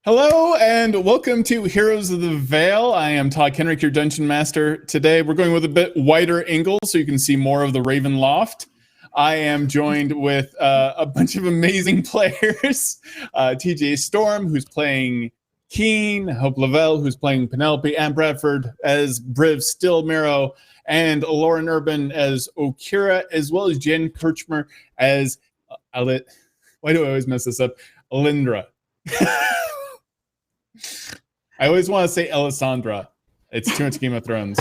Hello and welcome to Heroes of the Vale. I am Todd Kenrick, your Dungeon Master. Today we're going with a bit wider angle so you can see more of the Raven Loft. I am joined with a bunch of amazing players. TJ Storm, who's playing Keen, Hope Lavelle, who's playing Penelope, and Bradford as Briv Stillmarrow, and Lauren Urban as Okira, as well as Jen Kirchmer as why do I always mess this up? Alindra. I always want to say Elisandra. It's too much Game of Thrones.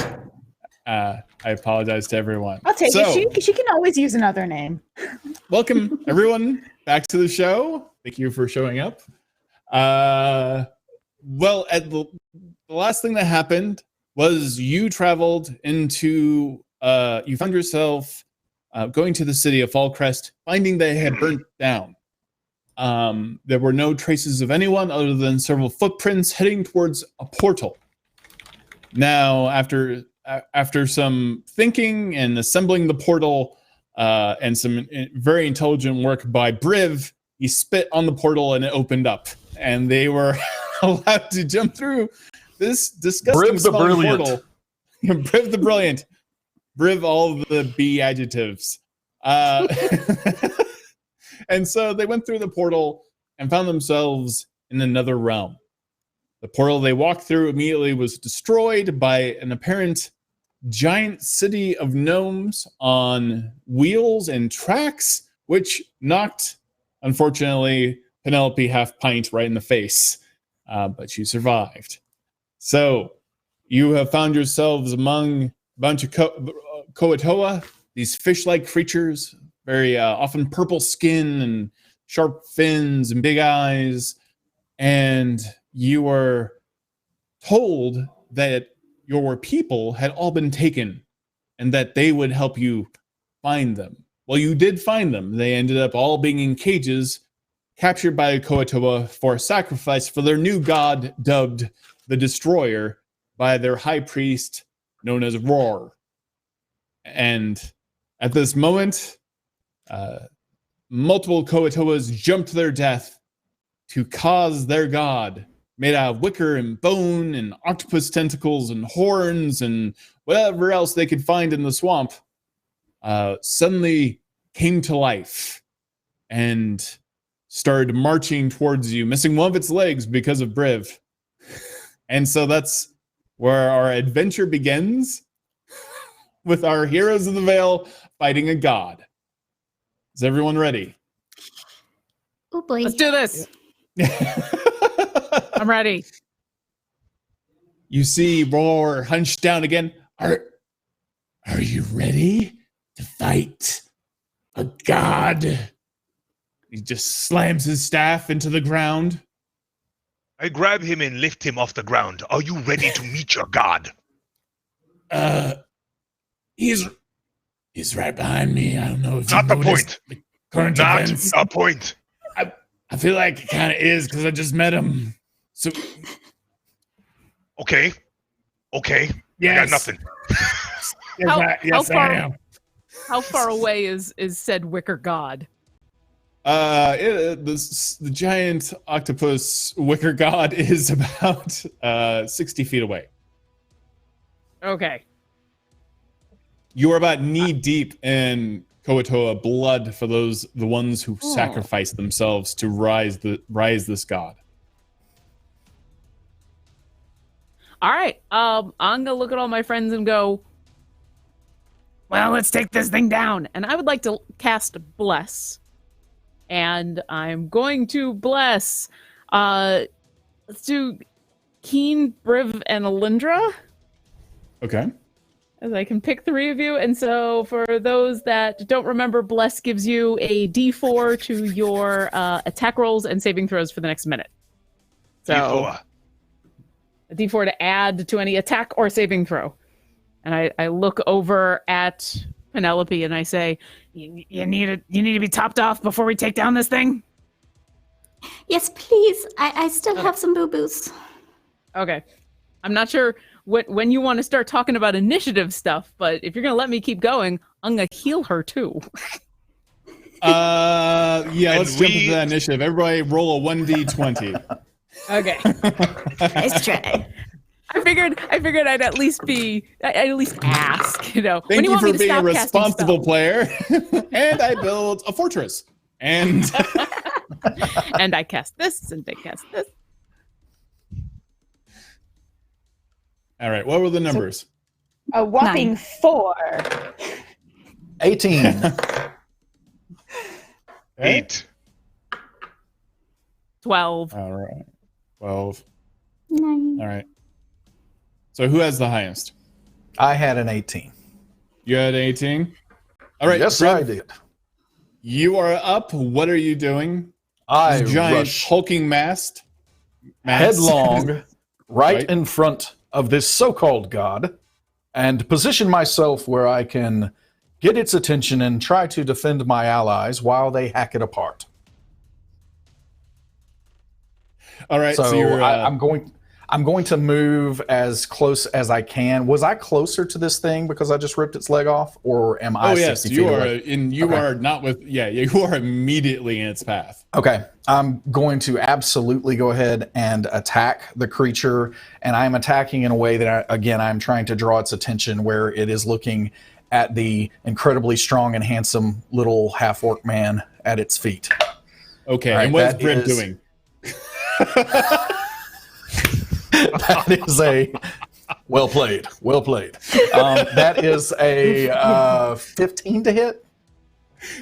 I apologize to everyone. I'll take it. She can always use another name. Welcome, everyone, back to the show. Thank you for showing up. Well, at the last thing that happened was you traveled into, you found yourself going to the city of Fallcrest, finding that it had burnt down. There were no traces of anyone other than several footprints heading towards a portal. Now, after some thinking and assembling the portal and some very intelligent work by Briv, he spit on the portal and it opened up. And they were allowed to jump through this disgusting small portal. Briv the Brilliant. Briv all the B adjectives. And so they went through the portal and found themselves in another realm. The portal they walked through immediately was destroyed by an apparent giant city of gnomes on wheels and tracks, which knocked, unfortunately, Penelope Half Pint right in the face. But she survived. So you have found yourselves among a bunch of Koatoa, these fish-like creatures, very often purple skin and sharp fins and big eyes. And you were told that your people had all been taken and that they would help you find them. Well, you did find them. They ended up all being in cages, captured by Koatoa for a sacrifice for their new god, dubbed the Destroyer, by their high priest, known as Roar. And at this moment, multiple Koatoas jumped to their death to cause their god, made out of wicker and bone and octopus tentacles and horns and whatever else they could find in the swamp, suddenly came to life and started marching towards you, missing one of its legs because of Briv. And so that's where our adventure begins, with our Heroes of the Vale fighting a god. Is everyone ready? Oh boy. Let's do this. I'm ready. You see Roar hunched down again. Are you ready to fight a god? He just slams his staff into the ground. I grab him and lift him off the ground. Are you ready to meet your god? He's right behind me. I don't know if not the point. The current not events. a point. I feel like it kind of is because I just met him. So okay. Yes. I got nothing. I am. How far away is said wicker god? The giant octopus wicker god is about 60 feet away. Okay. You are about knee deep in Koatoa blood for the ones who sacrificed themselves to rise this god. All right. I'm gonna look at all my friends and go, well, let's take this thing down. And I would like to cast Bless. And I'm going to bless. Let's do Keen, Briv, and Alindra. Okay. As I can pick 3 of you. And so for those that don't remember, Bless gives you a D4 to your attack rolls and saving throws for the next minute. So D4. A D4 to add to any attack or saving throw. And I look over at Penelope and I say, you need to be topped off before we take down this thing? Yes, please. I still have some boo-boos. Okay. I'm not sure when you want to start talking about initiative stuff, but if you're going to let me keep going, I'm going to heal her too. Yeah, let's jump into that initiative. Everybody roll a 1d20. Okay. Nice try. I figured I'd at least ask, when Thank you you want me for to being a stop casting responsible spells. player. And I built a fortress. And And I cast this and I cast this. all right, what were the numbers? A whopping 9. 4. 18. 8. 12. All right. 12. 9. All right. So who has the highest? I had an 18. You had 18? All right. Yes, Briv, I did. You are up. What are you doing? I This giant rush hulking mass. headlong right Right. in front of this so-called god and position myself where I can get its attention and try to defend my allies while they hack it apart. All right. So, So, you're. I'm going to move as close as I can. Was I closer to this thing because I just ripped its leg off, or am I oh yes, 60 you feet are. away? And you Okay. are not with. Yeah, you are immediately in its path. Okay, I'm going to absolutely go ahead and attack the creature, and I'm attacking in a way that, I'm trying to draw its attention where it is looking at the incredibly strong and handsome little half-orc man at its feet. Okay. All right, and what is that Briv is- doing? That is a well played. That is a 15 to hit.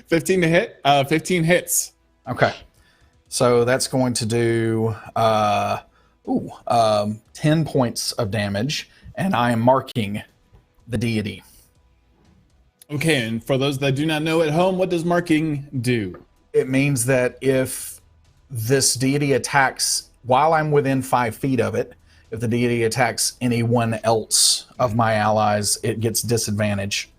15 to hit. 15 hits. Okay, so that's going to do 10 points of damage, and I am marking the deity. Okay. And for those that do not know at home, what does marking do? It means that if this deity attacks while I'm within 5 feet of it, if the deity attacks anyone else of my allies, it gets disadvantage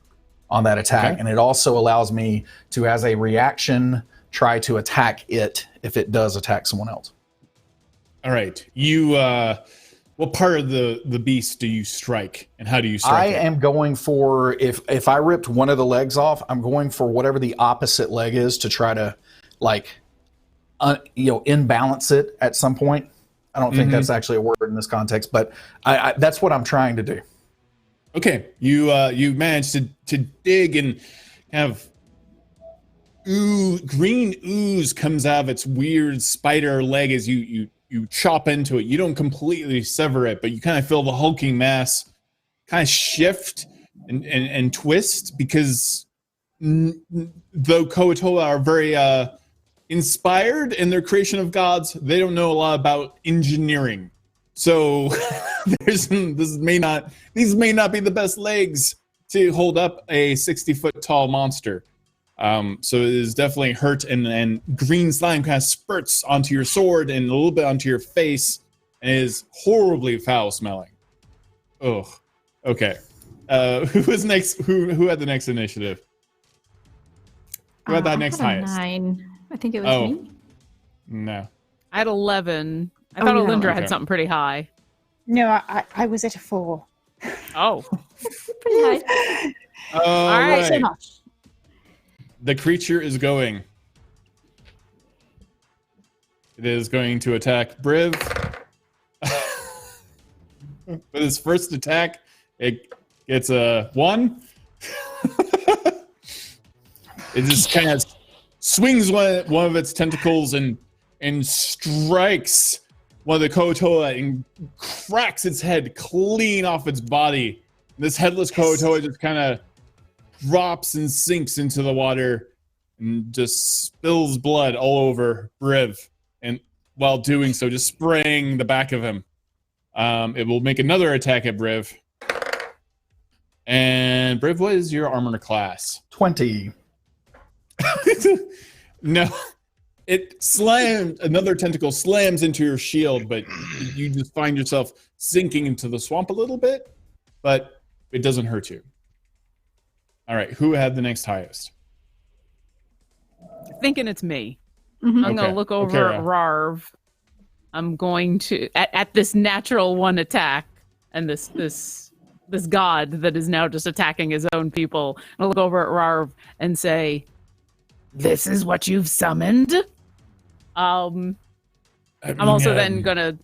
on that attack. Okay. And it also allows me to, as a reaction, try to attack it if it does attack someone else. All right. You. What part of the beast do you strike, and how do you I strike it? am going for, if I ripped one of the legs off, I'm going for whatever the opposite leg is to try to, imbalance it at some point. I don't think that's actually a word in this context, but I that's what I'm trying to do. Okay, you managed to dig and have green ooze comes out of its weird spider leg as you chop into it. You don't completely sever it, but you kind of feel the hulking mass kind of shift and twist because though Koatoa are very inspired in their creation of gods, they don't know a lot about engineering. So these may not be the best legs to hold up a 60-foot tall monster. So it is definitely hurt, and green slime kind of spurts onto your sword and a little bit onto your face, and it is horribly foul smelling. Ugh. Okay. Who was next? Who had the next initiative? Who had that next I had a highest? 9. I think it was Oh. me. No. I had 11. I Oh, thought you had Alindra 11. had something pretty high. No, I was at a 4. Oh. Pretty high. All right, So right. much. The creature is going. It is going to attack Briv. With its first attack, it gets a 1. It just kind of swings one of its tentacles and strikes one of the Koatoa and cracks its head clean off its body. This headless Koatoa just kind of drops and sinks into the water and just spills blood all over Briv, and while doing so, just spraying the back of him. It will make another attack at Briv. And Briv, what is your armor class? 20. No, another tentacle slams into your shield, but you just find yourself sinking into the swamp a little bit, but it doesn't hurt you. All right, who had the next highest? Thinking it's me. Mhm. I'm Okay. gonna look over Okay, at Rarv. I'm going to at this natural one attack and this god that is now just attacking his own people. I'll look over at Rarv and say, "This is what you've summoned." I'm also then gonna.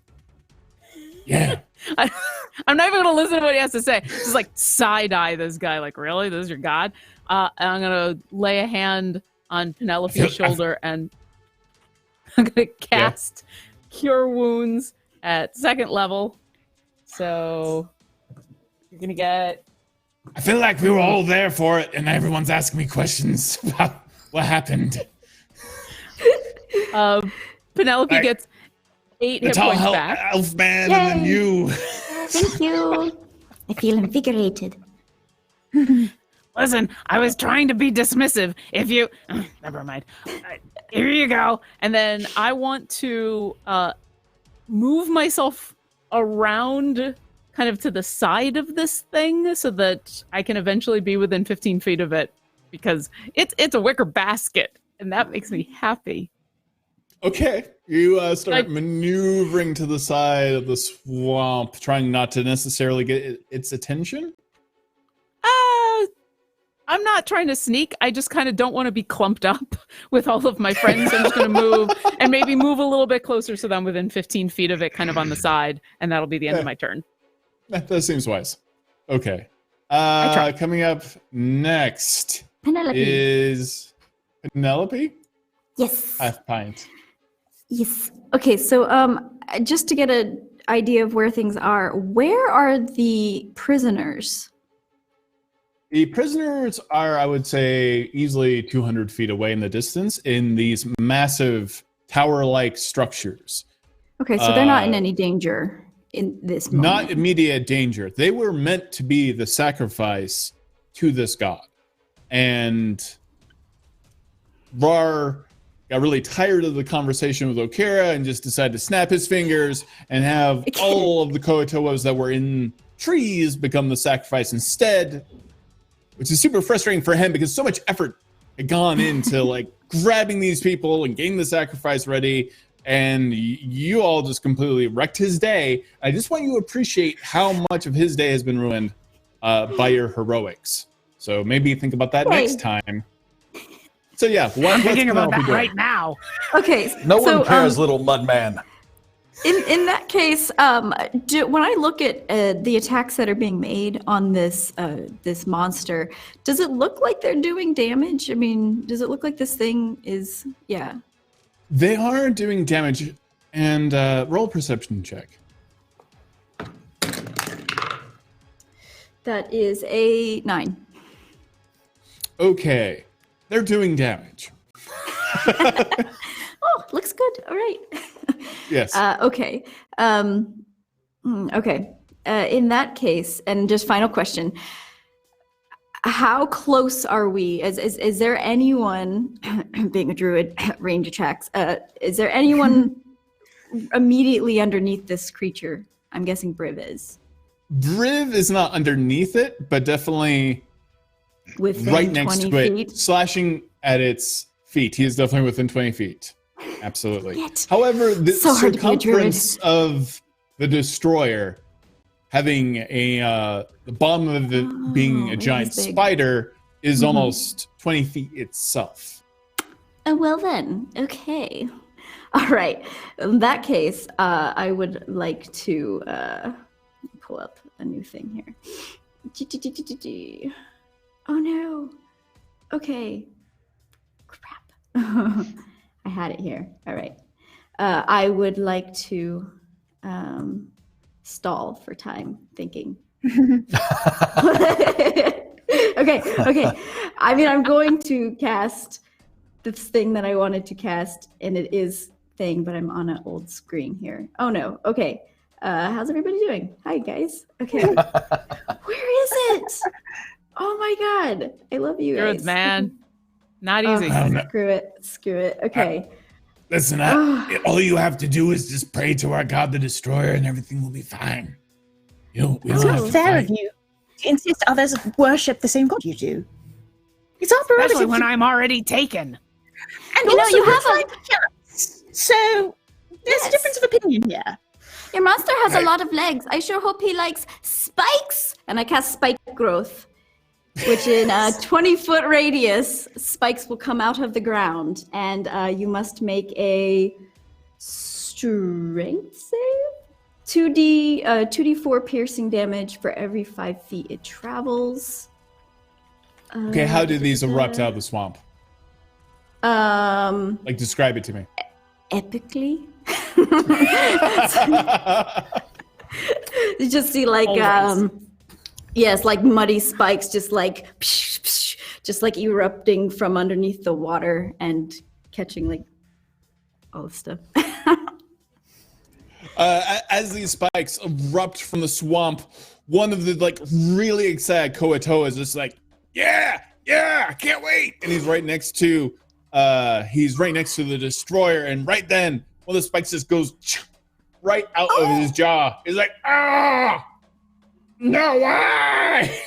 Yeah. I'm not even gonna listen to what he has to say. Just like side eye this guy. Like, really? This is your god? And I'm gonna lay a hand on Penelope's shoulder and I'm gonna cast Cure Wounds at 2nd level. So you're gonna get. I feel like we were all there for it, and everyone's asking me questions about what happened. Penelope gets 8 hit points back. Elf man, Yay. and then you. Thank you. I feel invigorated. Listen, I was trying to be dismissive. If you, never mind. Here you go. And then I want to move myself around, kind of to the side of this thing, so that I can eventually be within 15 feet of it, because it's a wicker basket, and that makes me happy. Okay, you start maneuvering to the side of the swamp, trying not to necessarily get its attention. I'm not trying to sneak. I just kind of don't want to be clumped up with all of my friends. I'm just going to move and maybe move a little bit closer so that I'm within 15 feet of it, kind of on the side, and that'll be the end of my turn. That seems wise. Okay. Coming up next Penelope. is Penelope? Yes. Half pint. Yes. Okay, so just to get an idea of where things are, where are the prisoners? The prisoners are, I would say, easily 200 feet away in the distance in these massive tower-like structures. Okay, so they're not in any danger in this moment. Not immediate danger. They were meant to be the sacrifice to this god. And Rar got really tired of the conversation with Okera and just decided to snap his fingers and have all of the Koatoas that were in trees become the sacrifice instead, which is super frustrating for him because so much effort had gone into like grabbing these people and getting the sacrifice ready, and you all just completely wrecked his day. I just want you to appreciate how much of his day has been ruined by your heroics. So maybe think about that next time. So yeah, I'm thinking about that right now. Okay, No so, one cares, little mud man. In that case, when I look at the attacks that are being made on this this monster, does it look like they're doing damage? I mean, does it look like this thing is? Yeah. They are doing damage, and roll a perception check. That is a 9. Okay, they're doing damage. Oh, looks good. All right. Yes. Okay. Okay. In that case, and just final question: how close are we? Is there anyone, being a druid, range attacks? Is there anyone immediately underneath this creature? I'm guessing Briv is. Briv is not underneath it, but definitely Within right next 20 to it, feet? slashing at its feet. He is definitely within 20 feet. Absolutely. Yet. However, the So hard to be a druid. circumference of the destroyer having the bottom of it being a it giant is big. spider is Mhm. almost 20 feet itself. Oh, well then. Okay. All right. In that case, I would like to pull up a new thing here. Oh no. Okay. Crap. I had it here. All right. I would like to stall for time thinking. Okay. I mean, I'm going to cast this thing that I wanted to cast, and it is thing, but I'm on an old screen here. Oh no. Okay. How's everybody doing? Hi guys. Okay. Where is it? Oh my god. I love you guys. Druids, man. Not easy. I don't know. Screw it. Okay. Listen, all you have to do is just pray to our god, the destroyer, and everything will be fine. We don't It's have not to fair fight. of you to insist others worship the same god you do. It's our prerogative. Especially when I'm already taken. And You know, also, you we're have a- trying to kill us. So there's a difference of opinion here. Your monster has Right. a lot of legs. I sure hope he likes spikes. And I cast spike growth, which in a 20-foot radius, spikes will come out of the ground. And you must make a strength save. 2d4 piercing damage for every 5 feet it travels. Okay, how do these erupt out of the swamp? Like, describe it to me. Epically. You just see like yes, like muddy spikes just like psh, psh, just like erupting from underneath the water and catching like all the stuff. As these spikes erupt from the swamp, one of the like really excited Koatoa is just like, yeah, I can't wait. And he's right next to the destroyer, and right then one of the spikes just goes right out of his jaw. He's like, no way!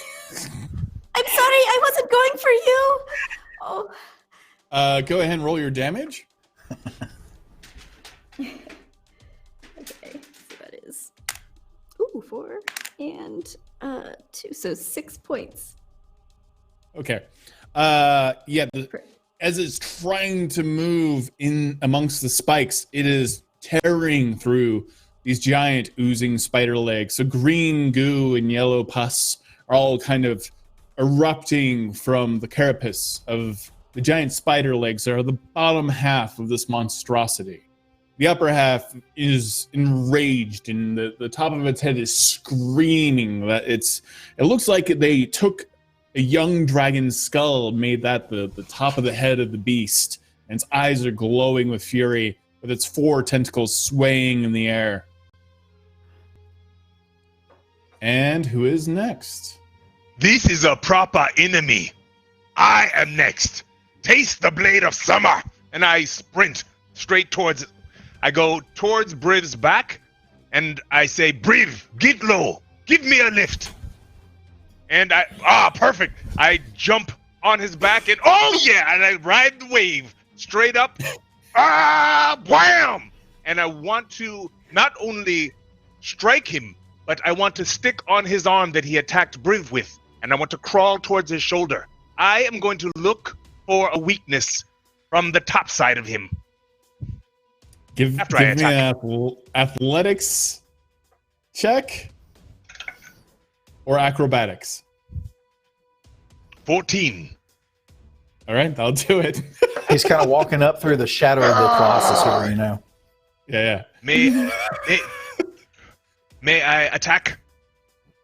I'm sorry, I wasn't going for you. Oh. Go ahead and roll your damage. Okay, so that is 4 and 2, so 6 points. Okay. As it's trying to move in amongst the spikes, it is tearing through these giant oozing spider legs. So green goo and yellow pus are all kind of erupting from the carapace of the giant spider legs that are the bottom half of this monstrosity. The upper half is enraged, and the top of its head is screaming that it looks like they took a young dragon's skull, made that the top of the head of the beast, and its eyes are glowing with fury, with its 4 tentacles swaying in the air. And who is next? This is a proper enemy. I am next. Taste the blade of summer. And I sprint straight towards it. I go towards Briv's back, and I say, Briv, get low. Give me a lift. And perfect. I jump on his back, and and I ride the wave straight up. Wham! And I want to not only strike him, but I want to stick on his arm that he attacked Briv with, and I want to crawl towards his shoulder. I am going to look for a weakness from the top side of him. Give me an athletics check or acrobatics. 14. All right, I'll do it. He's kind of walking up through the shadow of the Colossus here, you know. Yeah. May I attack?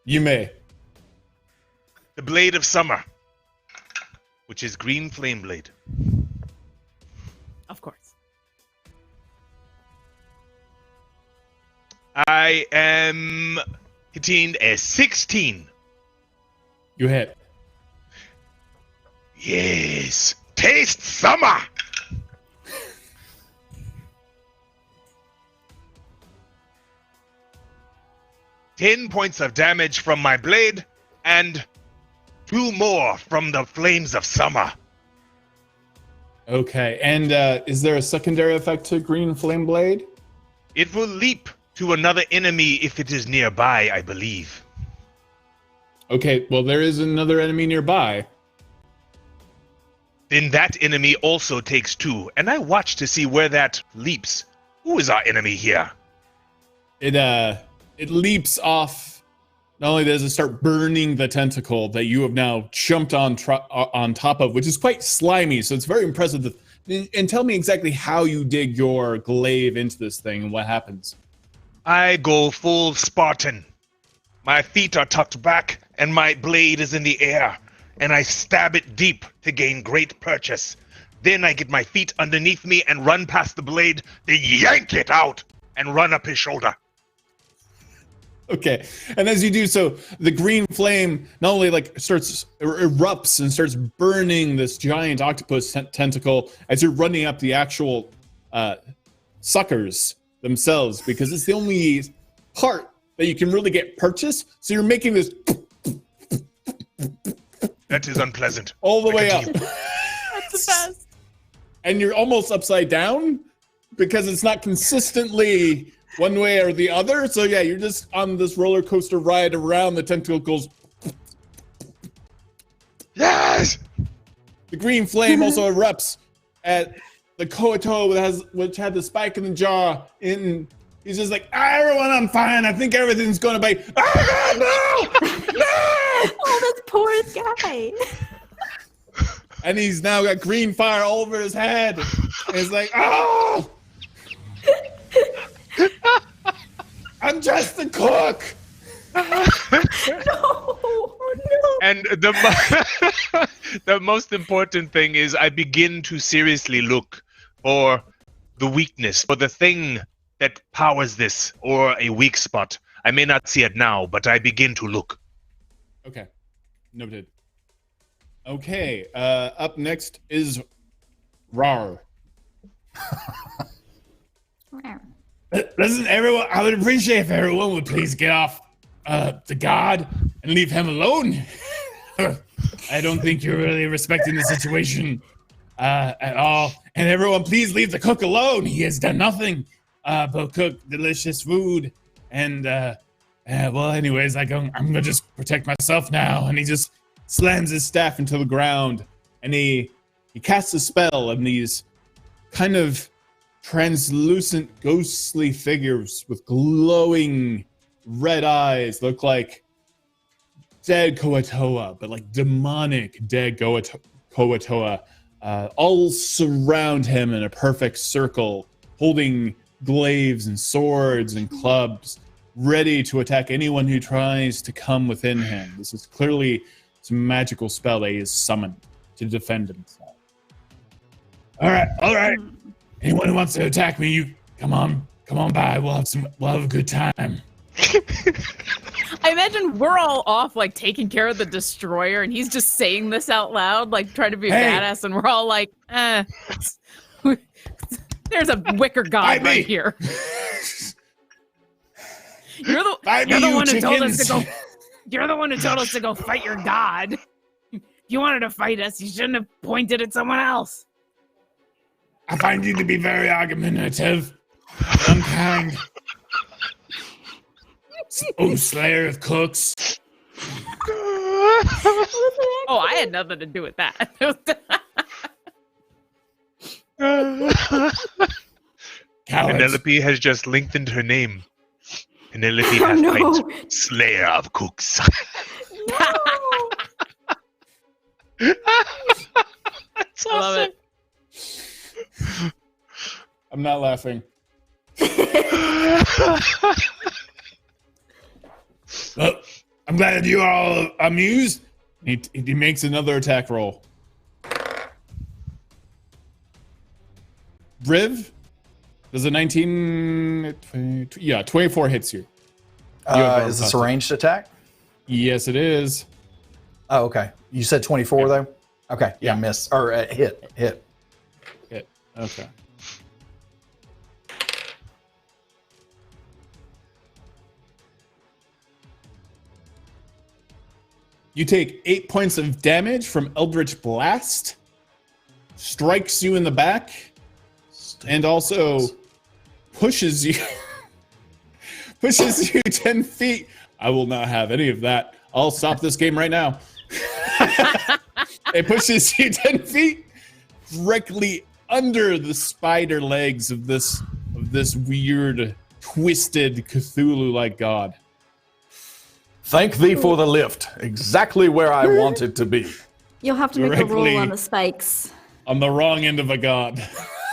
You may. The Blade of Summer, which is Green Flame Blade. Of course. I am hitting a 16. You hit. Yes. Taste summer. Ten points of damage from my blade, and 2 more from the flames of summer. Okay, and is there a secondary effect to Green Flame Blade? It will leap to another enemy if it is nearby, I believe. Okay, well, there is another enemy nearby. Then that enemy also takes 2, and I watch to see where that leaps. Who is our enemy here? It leaps off. Not only does it start burning the tentacle that you have now jumped on top of, which is quite slimy, so it's very impressive. And tell me exactly how you dig your glaive into this thing and what happens. I go full Spartan. My feet are tucked back, and my blade is in the air, and I stab it deep to gain great purchase. Then I get my feet underneath me and run past the blade, then yank it out and run up his shoulder. Okay, and as you do so, the green flame not only erupts and starts burning this giant octopus tentacle as you're running up the actual suckers themselves, because it's the only part that you can really get purchased. So you're making this That is unpleasant. all the way up. That's the best. And you're almost upside down because it's not consistently one way or the other. So yeah, you're just on this roller coaster ride around the tentacles. Yes! The green flame also erupts the Koto which had the spike in the jaw. In he's just like, everyone, I'm fine. I think everything's going to be. Ah, no, no! Oh, this poor guy. And he's now got green fire all over his head. And he's like, oh! I'm just the cook. And the most important thing is I begin to seriously look for the weakness, for the thing that powers this, or a weak spot. I may not see it now, but I begin to look. Okay. Noted. Okay. Up next is Rar. Listen, everyone, I would appreciate if everyone would please get off the guard and leave him alone. I don't think you're really respecting the situation at all. And everyone, please leave the cook alone. He has done nothing but cook delicious food. And, well, anyways, I'm going to just protect myself now. And he just slams his staff into the ground. And he casts a spell on these kind of translucent, ghostly figures with glowing red eyes. Look like dead Koatoa, but like demonic dead Koatoa. All surround him in a perfect circle, holding glaives and swords and clubs, ready to attack anyone who tries to come within him. This is clearly some magical spell that he has summoned to defend himself. All right. Anyone who wants to attack me, you come on by. We'll have a good time. I imagine we're all off, like, taking care of the destroyer, and he's just saying this out loud, like, trying to be a badass, and we're all like, there's a wicker god right here. You're the one who told us to go. You're the one who told us to go fight your god. If you wanted to fight us, you shouldn't have pointed at someone else. I find you to be very argumentative, unkind. Oh, slayer of cooks. Oh, I had nothing to do with that. Penelope has just lengthened her name. Penelope has fight Slayer of Cooks. That's awesome. I love it. I'm not laughing. Well, I'm glad you are all amused. He makes another attack roll. Briv, does a 19... 24 hits you. Is this a ranged attack? Yes, it is. Oh, okay. You said 24, though? Okay, yeah, miss. Or hit. Hit. Okay. You take 8 points of damage from Eldritch Blast, strikes you in the back, and also pushes you 10 feet. I will not have any of that. I'll stop this game right now. It pushes you 10 feet directly under the spider legs of this weird, twisted Cthulhu-like god. Thank thee for the lift. Exactly where I wanted to be. You'll have to make a roll on the spikes. On the wrong end of a god.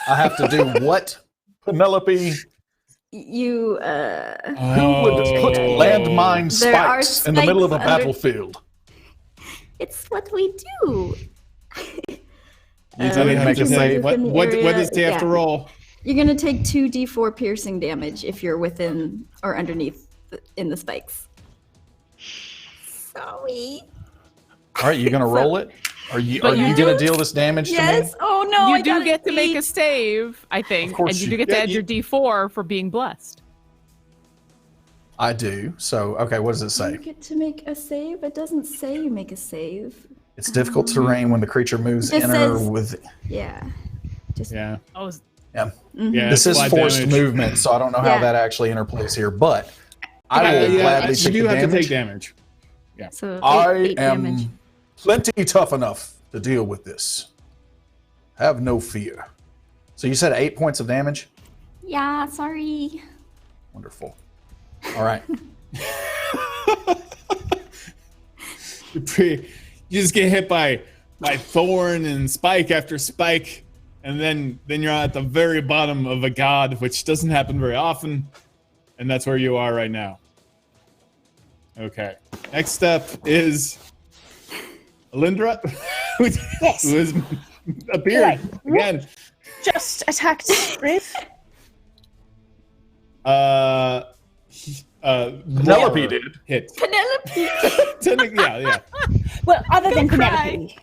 I have to do what, Penelope? You, Who would put landmine spikes in the middle of a battlefield? It's what we do. You make a save. What does he have to roll? You're going to take 2d4 piercing damage if you're within or underneath in the spikes. Sorry. All right, you going to roll it? Are you going to deal this damage to me? Yes. Oh no. You do get to make a save, I think, and you do get to add your D4 for being blessed. I do. So, okay, what does it say? You get to make a save? It doesn't say you make a save. It's difficult terrain when the creature moves in or with. Yeah. Yeah. Oh, Yeah. Yeah. This is forced damage. movement, so I don't know how that actually interplays here, but I will gladly take the You do have damage. to take damage. Yeah. So I eight am damage. plenty tough enough to deal with this. Have no fear. So you said 8 points of damage? Yeah, sorry. Wonderful. All right. You just get hit by thorn and spike after spike, and then you're at the very bottom of a god, which doesn't happen very often, and that's where you are right now. Okay. Next up is Alindra, who has appeared again. Just attacked Riv. Penelope Roar did. hit. Penelope. Yeah. Well, other than cry. Penelope.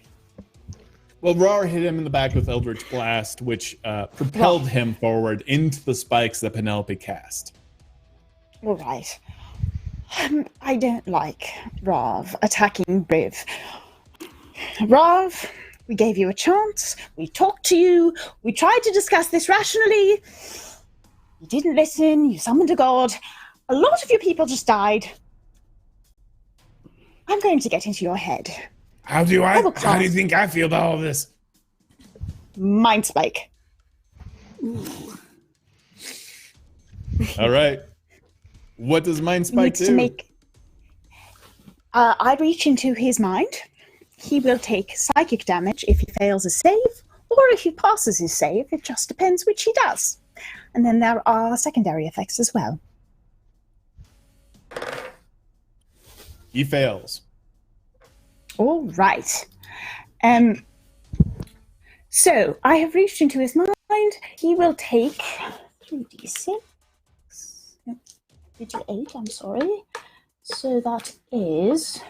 Well, Roar hit him in the back with Eldritch Blast, which propelled him forward into the spikes that Penelope cast. All right. I don't like Rav attacking Riv. Rav, we gave you a chance. We talked to you. We tried to discuss this rationally. You didn't listen. You summoned a god. A lot of your people just died. I'm going to get into your head. How do I will How do you cast- think I feel about all this? Mind spike. All right. What does Mind He Spike needs do? to make. I reach into his mind. He will take psychic damage if he fails a save, or if he passes his save. It just depends which he does. And then there are secondary effects as well. He fails. All right. So I have reached into his mind. He will take 3d6. 3d8, I'm sorry. So that is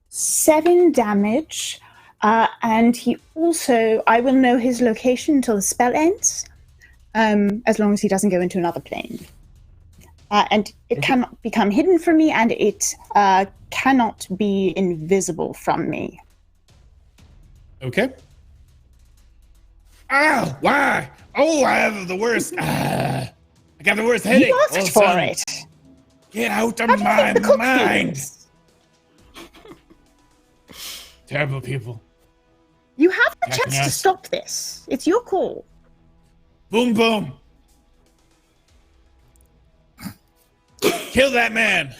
7 damage. And he also, I will know his location until the spell ends, as long as he doesn't go into another plane. And it cannot become hidden from me, and it cannot be invisible from me. Okay. Ah, why? Oh, I have the worst. I got the worst headache. You all of a asked for sudden. it. Get out of How do you my think the cook mind. feels? Terrible people. You have the Attacking chance to us. stop this. It's your call. Boom, boom. Kill that man.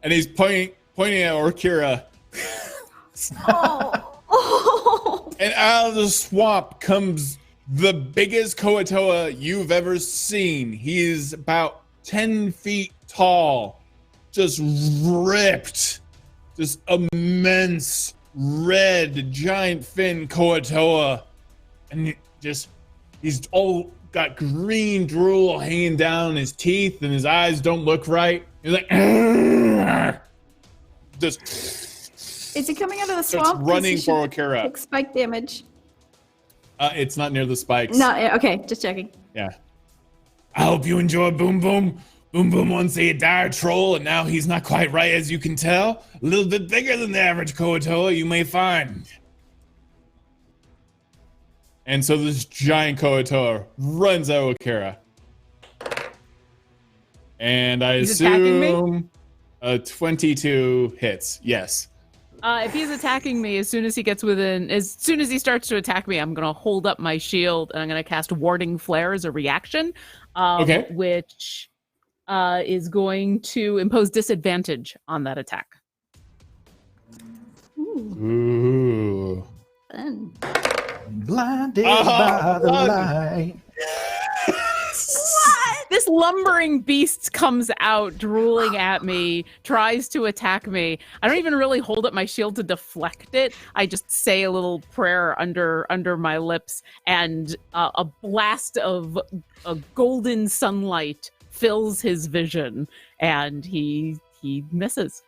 And he's pointing at Orkira. Oh. And out of the swamp comes the biggest Koatoa you've ever seen. He's about 10 feet tall, just ripped, just immense, red, giant fin Koatoa. And he's all got green drool hanging down his teeth, and his eyes don't look right. He's like, just Is he coming out of the starts swamp? 'Cause running he for should Okira. take spike damage. It's not near the spikes. No, yeah, okay, just checking. Yeah. I hope you enjoy Boom Boom. Boom Boom once a dire troll, and now he's not quite right, as you can tell. A little bit bigger than the average Koatoa you may find. And so this giant Koatoa runs at Okira. And I He's attacking me? assume a 22 hits. Yes. If he's attacking me, as soon as he starts to attack me, I'm gonna hold up my shield and I'm gonna cast Warding Flare as a reaction, Okay. which is going to impose disadvantage on that attack. Ooh. Fun. Blinded Oh, by the fun. light. This lumbering beast comes out, drooling at me, tries to attack me. I don't even really hold up my shield to deflect it. I just say a little prayer under my lips, and a blast of a golden sunlight fills his vision, and he misses.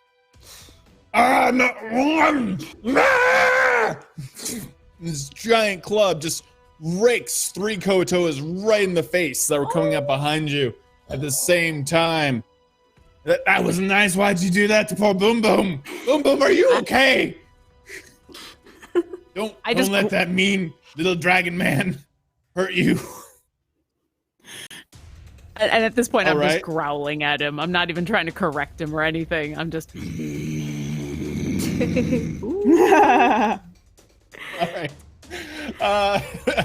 This giant club just rakes 3 Koatoas right in the face that were coming up behind you at the same time. That was nice. Why'd you do that to poor Boom Boom? Boom Boom, are you okay? Don't let that mean little dragon man hurt you. And at this point, All I'm right. just growling at him. I'm not even trying to correct him or anything. I'm just. All right.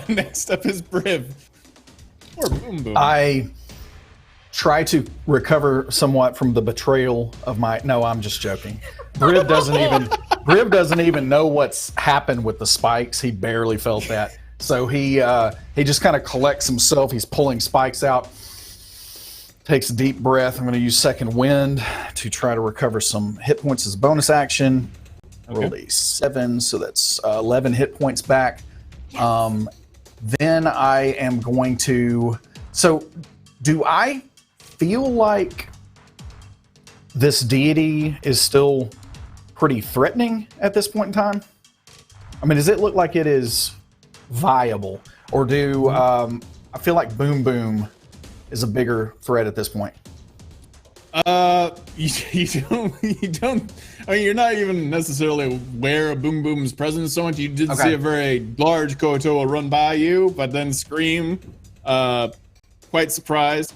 Next up is Briv. Or Boom Boom. I try to recover somewhat from the betrayal of my. No, I'm just joking. Briv doesn't even know what's happened with the spikes. He barely felt that. So he just kind of collects himself. He's pulling spikes out. Takes a deep breath. I'm going to use Second Wind to try to recover some hit points as a bonus action. Okay. Rolled a 7, so that's 11 hit points back. Then I am going to. So, do I feel like this deity is still pretty threatening at this point in time? I mean, does it look like it is viable, or do I feel like Boom Boom is a bigger threat at this point? You don't. I mean, you're not even necessarily aware of Boom Boom's presence so much. You did see a very large Kotoa run by you, but then scream, quite surprised.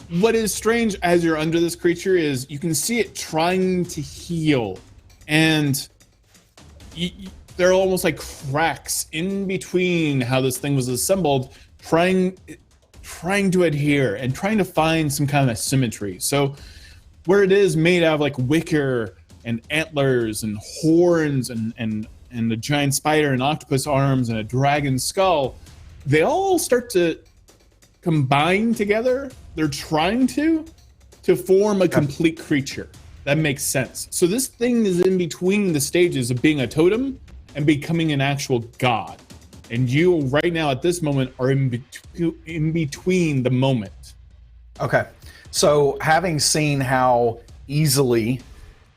What is strange as you're under this creature is you can see it trying to heal, and there are almost like cracks in between how this thing was assembled, trying to adhere and trying to find some kind of symmetry. So where it is made out of like wicker and antlers and horns and a giant spider and octopus arms and a dragon skull, they all start to combine together. They're trying to form a complete creature. That makes sense. So this thing is in between the stages of being a totem and becoming an actual god. And you right now at this moment are in between the moment. Okay. So having seen how easily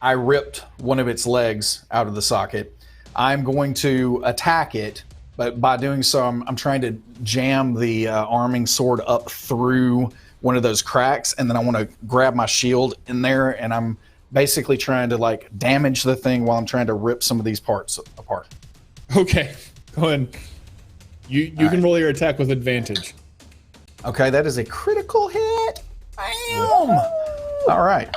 I ripped one of its legs out of the socket, I'm going to attack it. But by doing so, I'm trying to jam the arming sword up through one of those cracks. And then I want to grab my shield in there. And I'm basically trying to like damage the thing while I'm trying to rip some of these parts apart. Okay. Go ahead. You can roll your attack with advantage. Okay, that is a critical hit. Bam! All right.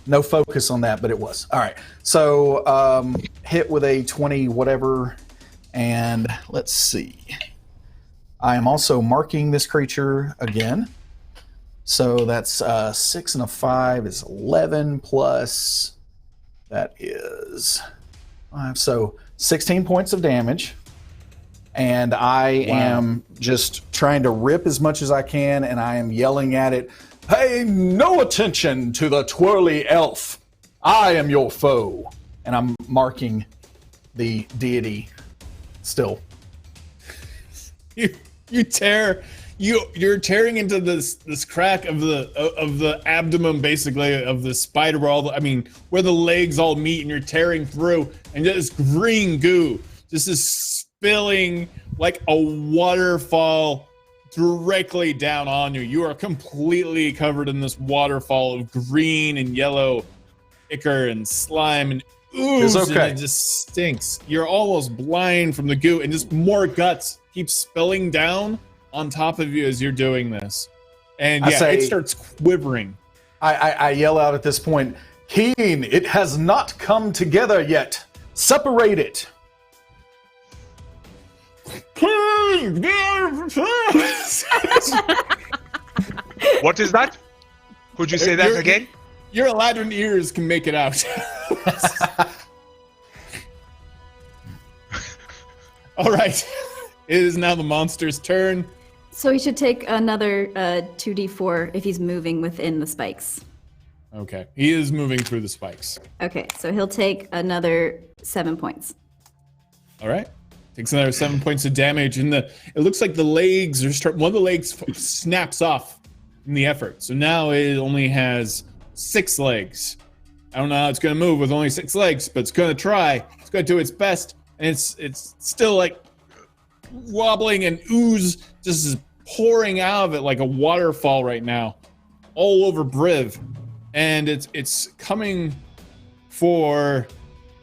No focus on that, but it was. All right. So hit with a 20 whatever. And let's see. I am also marking this creature again. So that's 6 and a 5 is 11 plus. That is 5. So 16 points of damage. And I am just trying to rip as much as I can, and I am yelling at it, "Pay no attention to the twirly elf. I am your foe." And I'm marking the deity still. You're tearing into this crack of the abdomen, basically, of the spider where the legs all meet, and you're tearing through, and this green goo just is spilling like a waterfall directly down on you. You are completely covered in this waterfall of green and yellow ichor and slime and ooze, and it just stinks. You're almost blind from the goo, and just more guts keep spilling down on top of you as you're doing this. And it starts quivering. I yell out at this point, "Keen, it has not come together yet. Separate it." What is that? Could you say that again? Your Aladdin ears can make it out. All right. It is now the monster's turn. So he should take another 2d4 if he's moving within the spikes. Okay. He is moving through the spikes. Okay, so he'll take another 7 points. All right. Takes another 7 points of damage, and it looks like the legs one of the legs snaps off in the effort. So now it only has 6 legs. I don't know how it's going to move with only 6 legs, but it's going to try. It's going to do its best, and it's still like wobbling, and ooze just is pouring out of it like a waterfall right now, all over Briv, and it's coming for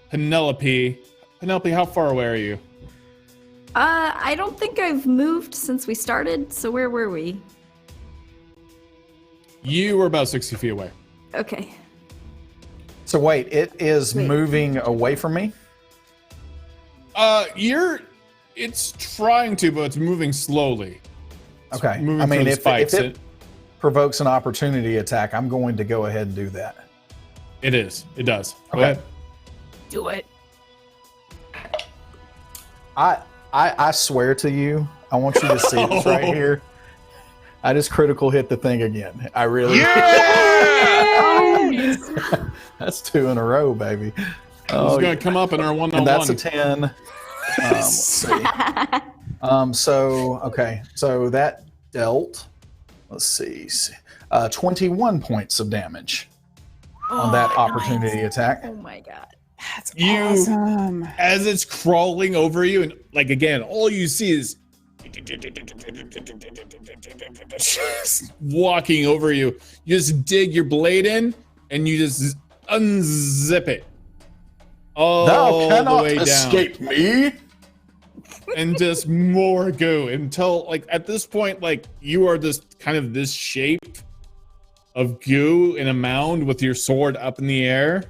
Penelope. Penelope, how far away are you? I don't think I've moved since we started, so where were we? You were about 60 feet away. Okay. So wait, it is Wait. moving away from me? It's trying to, but it's moving slowly. It's Okay. moving I mean, through the if spikes. it provokes an opportunity attack, I'm going to go ahead and do that. It is. It does. Go Okay. ahead. Do it. I swear to you, I want you to see this right here. I just critical hit the thing again. I really. Yeah! That's 2 in a row, baby. It's Oh, going to come up in our one-on-one. and that's a 10. Let's see. So that dealt. Let's see. 21 points of damage on that opportunity attack. Oh my god. That's You- awesome. As it's crawling over you, and like again, all you see is walking over you. You just dig your blade in, and you just unzip it all Thou the cannot way down, escape me. and just more goo until like at this point, like you are just kind of this shape of goo in a mound with your sword up in the air,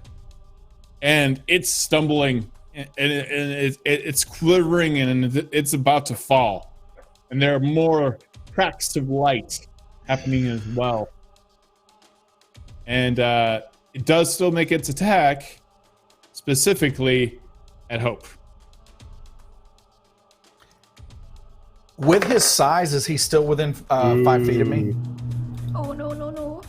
and it's stumbling and it's quivering and it's about to fall, and there are more cracks of light happening as well, and it does still make its attack, specifically at Hope. With his size, is he still within 5 feet of me? Oh no no no.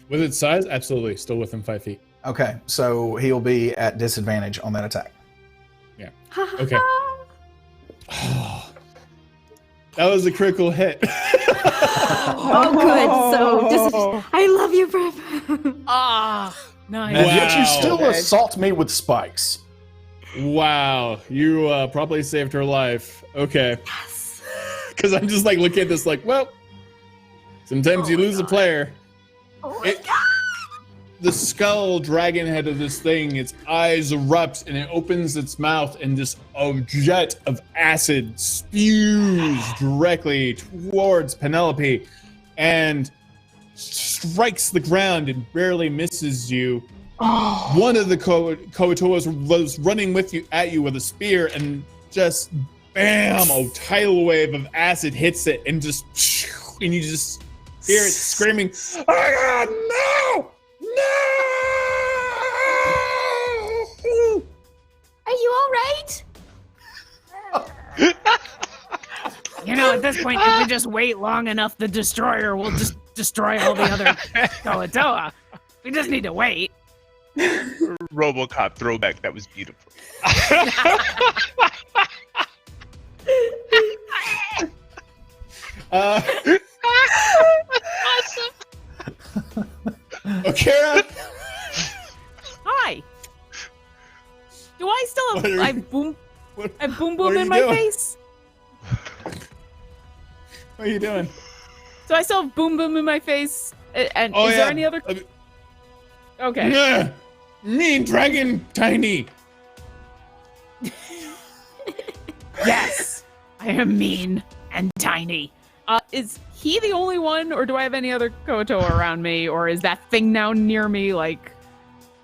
With its size, absolutely still within 5 feet. Okay, so he'll be at disadvantage on that attack. Okay. That was a critical hit. Oh good. So I love you, Brett. Ah, nice. And yet you Wow. still assault me with spikes. Wow, you probably saved her life. Okay. Because I'm just like looking at this like, well, sometimes you lose a player. Oh my It- The skull dragon head of this thing, its eyes erupt and it opens its mouth, and just a jet of acid spews directly towards Penelope and strikes the ground and barely misses you. One of the Koatoas was running at you with a spear, and just bam, a tidal wave of acid hits it, and just and you just hear it screaming, "Oh my God, no! No!" Are you all right? You know, at this point, if we just wait long enough, the destroyer will just destroy all the other Koatoa. We just need to wait. RoboCop throwback. That was beautiful. Okara, Hi. Do I still What have are I you- boom what, I boom what boom are in you my doing? face? what are you doing? Do I still have boom boom in my face? And Oh, is yeah. there any other? Okay. Nah, mean dragon, tiny. Yes, I am mean and tiny. Is he the only one, or do I have any other Koatoa around me, or is that thing now near me? Like,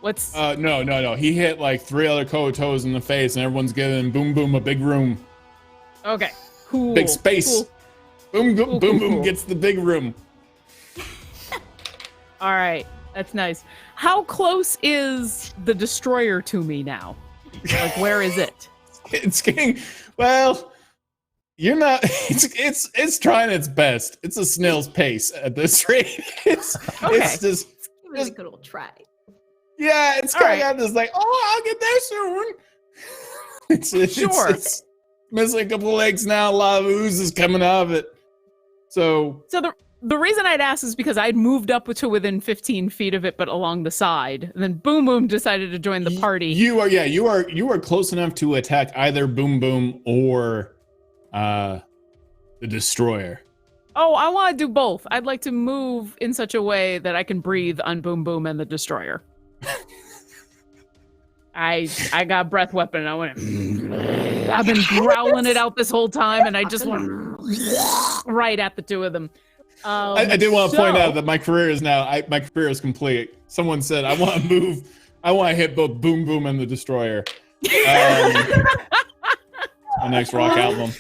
what's? No. He hit like 3 other Koatoas in the face, and everyone's giving Boom Boom a big room, Okay, cool. big space. Cool. Boom Cool, Boom cool. Boom gets the big room. All right, that's nice. How close is the destroyer to me now? Like, where is it? It's getting well. You're not. It's trying its best. It's a snail's pace at this rate. It's just Give it a good old try. yeah. It's All going right. out this like, oh, I'll get there soon. Sure. It's missing a couple legs now. A lot of ooze is coming out of it. So So the reason I'd ask is because I'd moved up to within 15 feet of it, but along the side. And then Boom Boom decided to join the party. you are close enough to attack either Boom Boom or the destroyer. Oh, I want to do both. I'd like to move in such a way that I can breathe on Boom Boom and the destroyer. I got breath weapon. I went. I've been growling it out this whole time, and I just went right at the two of them. I did want to point out that my career is my career is complete. Someone said I want to move. I want to hit both Boom Boom and the Destroyer. The next rock album.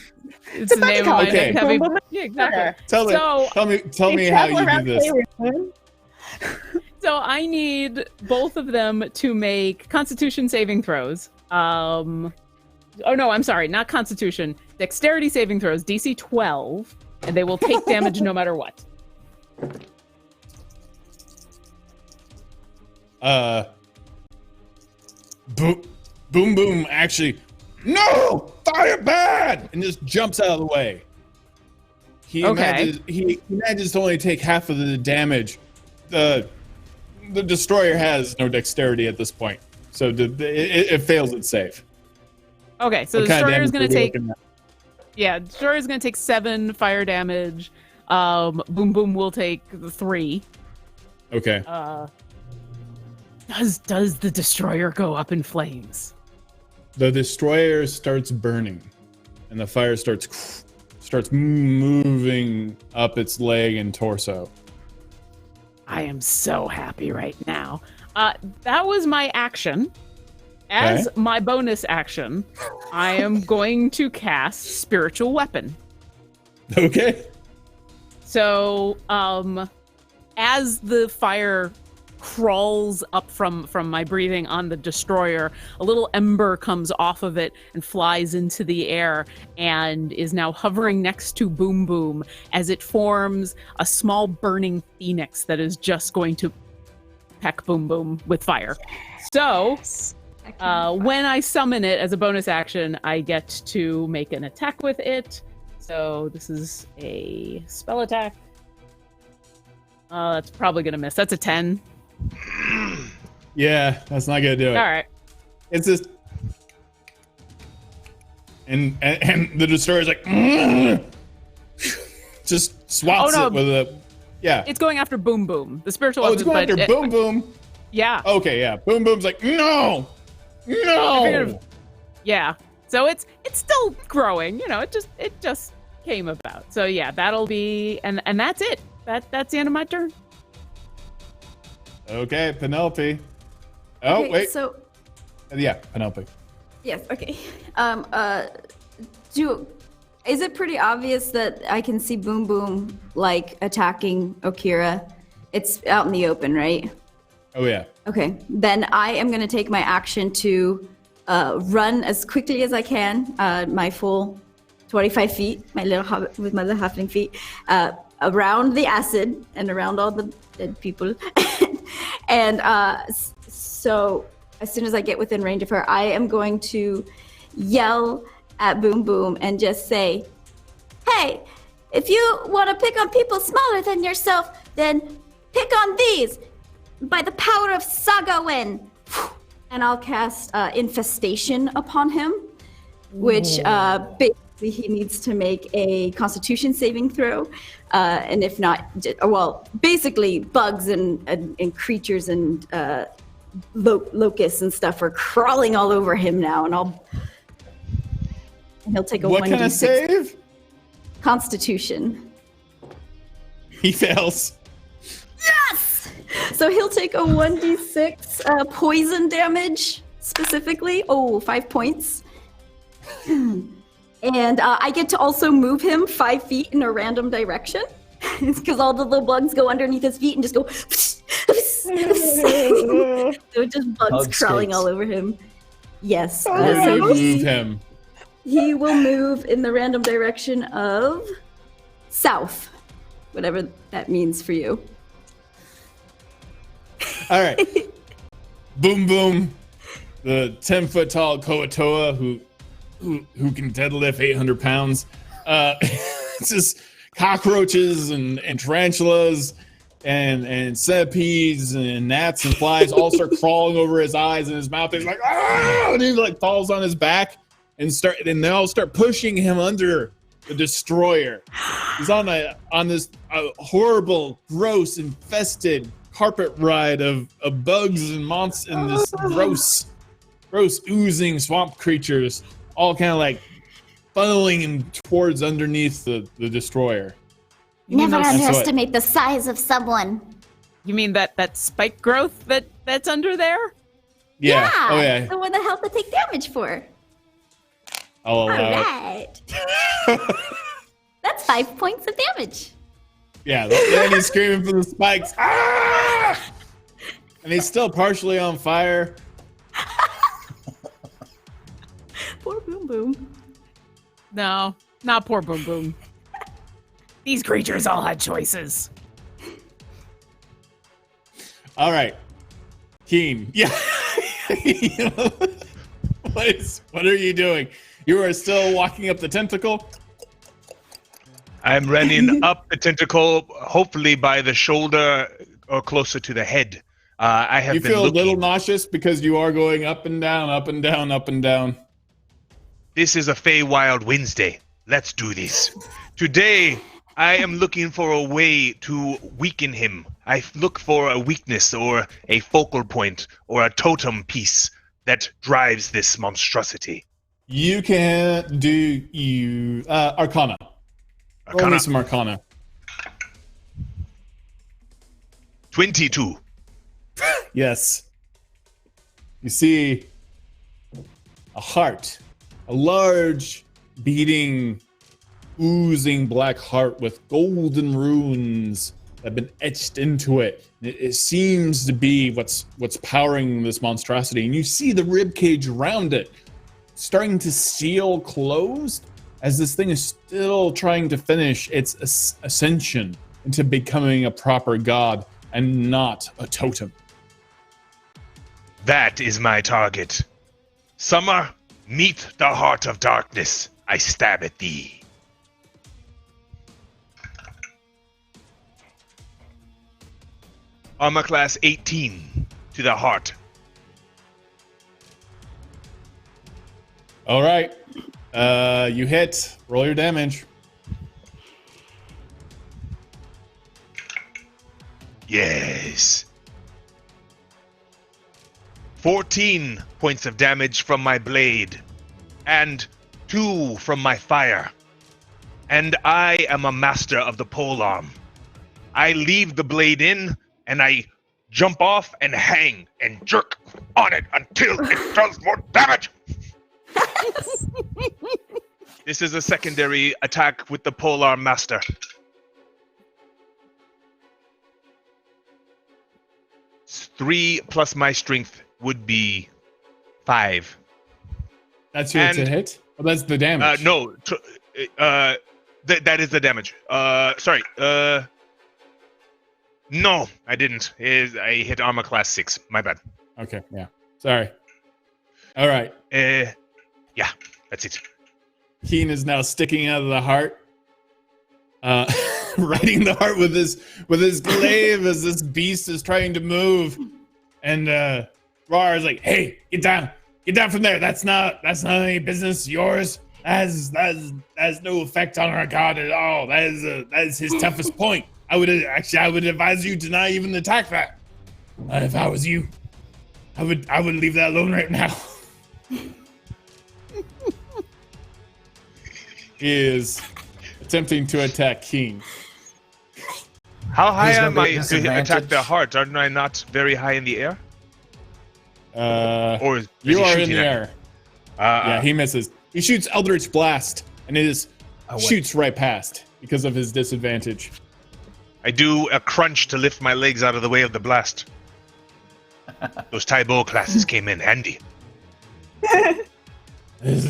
It's the name of my Okay. next heavy. Yeah, exactly. Tell me how you do this. So I need both of them to make Constitution saving throws. Oh no, I'm sorry, not Constitution. Dexterity saving throws, DC 12, and they will take damage no matter what. Boom Boom actually, no, fire bad, and just jumps out of the way. He manages to only take half of the damage. The Destroyer has no dexterity at this point, so it fails its save. Okay, so the Destroyer is going to take. Yeah, Destroyer is going to take 7 fire damage. Boom Boom will take 3. Okay. Does the Destroyer go up in flames? The Destroyer starts burning, and the fire starts moving up its leg and torso. I am so happy right now. That was my action. As my bonus action, I am going to cast Spiritual Weapon. Okay. So, as the fire crawls up from my breathing on the Destroyer, a little ember comes off of it and flies into the air and is now hovering next to Boom Boom as it forms a small burning phoenix that is just going to peck Boom Boom with fire. So, when I summon it as a bonus action, I get to make an attack with it. So this is a spell attack. That's probably going to miss. That's a 10. Yeah, that's not gonna do it. All right. It's just, and the Destroyer's like, just swats it with a, yeah. It's going after Boom Boom. The spiritual. Oh, it's going after Boom Boom. Yeah. Okay, yeah. Boom Boom's like, no. Yeah. So it's still growing. You know, it just came about. So yeah, that'll be, and that's it. That's the end of my turn. Okay, Penelope. Oh, Okay, wait. So, Yeah, Penelope. yes, okay. Is it pretty obvious that I can see Boom Boom, like, attacking Okira? It's out in the open, right? Oh, yeah. Okay, then I am going to take my action to run as quickly as I can, my full 25 feet, with my little halfling feet, around the acid and around all the dead people. And so as soon as I get within range of her, I am going to yell at Boom Boom and just say, hey, if you want to pick on people smaller than yourself, then pick on these by the power of Sagawen. And I'll cast Infestation upon him, which basically he needs to make a Constitution saving throw. And if not, well, basically bugs and creatures and locusts and stuff are crawling all over him now. And he'll take a 1d6. What kind of save? Constitution. He fails. Yes! So he'll take a 1d6 poison damage specifically. 5 points. And I get to also move him 5 feet in a random direction. It's because all the little bugs go underneath his feet and just go. So just bugs crawling all over him. Yes. Where do you move him? He will move in the random direction of south, whatever that means for you. All right. Boom Boom, the 10-foot tall Koatoa who can deadlift 800 pounds. It's just cockroaches and tarantulas and centipedes and gnats and flies all start crawling over his eyes and his mouth. He's like, ah! And he like falls on his back and they all start pushing him under the Destroyer. He's on this horrible, gross, infested carpet ride of bugs and monsters and this gross oozing swamp creatures, all kind of like funneling him towards underneath the Destroyer. You mean Never those- underestimate the size of someone. You mean that spike growth that's under there? Yeah. Oh yeah. The one that helped to take damage for. I'll All allow it. right. That's 5 points of damage. Yeah. Then he's screaming for the spikes. Ah! And he's still partially on fire. Poor Boom Boom. No, not poor Boom Boom. These creatures all had choices. All right. Keen. Yeah. What are you doing? You are still walking up the tentacle? I'm running up the tentacle, hopefully by the shoulder or closer to the head. I have You been feel looking. a little nauseous because you are going up and down, up and down, up and down. This is a Feywild Wednesday. Let's do this. Today, I am looking for a way to weaken him. I look for a weakness or a focal point or a totem piece that drives this monstrosity. You can do Arcana. Roll me Arcana some Arcana. 22. Yes. You see a heart, a large, beating, oozing black heart with golden runes that have been etched into it. It seems to be what's powering this monstrosity. And you see the rib cage around it starting to seal closed as this thing is still trying to finish its ascension into becoming a proper god and not a totem. That is my target. Summer, meet the heart of darkness. I stab at thee. Armor class 18 to the heart. All right. You hit. Roll your damage. Yes. 14 points of damage from my blade, and 2 from my fire. And I am a master of the polearm. I leave the blade in, and I jump off and hang and jerk on it until it does more damage. This is a secondary attack with the polearm master. It's 3 plus my strength would be 5. That's your And- to hit? Oh, that's the damage. No, that is the damage. Sorry. No, I didn't. I hit armor class 6. My bad. Okay, yeah. Sorry. All right. Yeah, that's it. Keen is now sticking out of the heart. Riding the heart with his glaive as this beast is trying to move. And Rar is like, hey, get down from there. That's not any business yours. That's no effect on our god at all. That is his toughest point. I would advise you to not even attack that. If I was you, I would leave that alone right now. He is attempting to attack Keen. How high He's gonna am be I at to disadvantage. attack the heart? Aren't I not very high in the air? Or is You he are in shooting the at me? air. Yeah, he misses. He shoots Eldritch Blast, and it is Oh, wait. shoots right past because of his disadvantage. I do a crunch to lift my legs out of the way of the blast. Those Taibo classes came in handy. This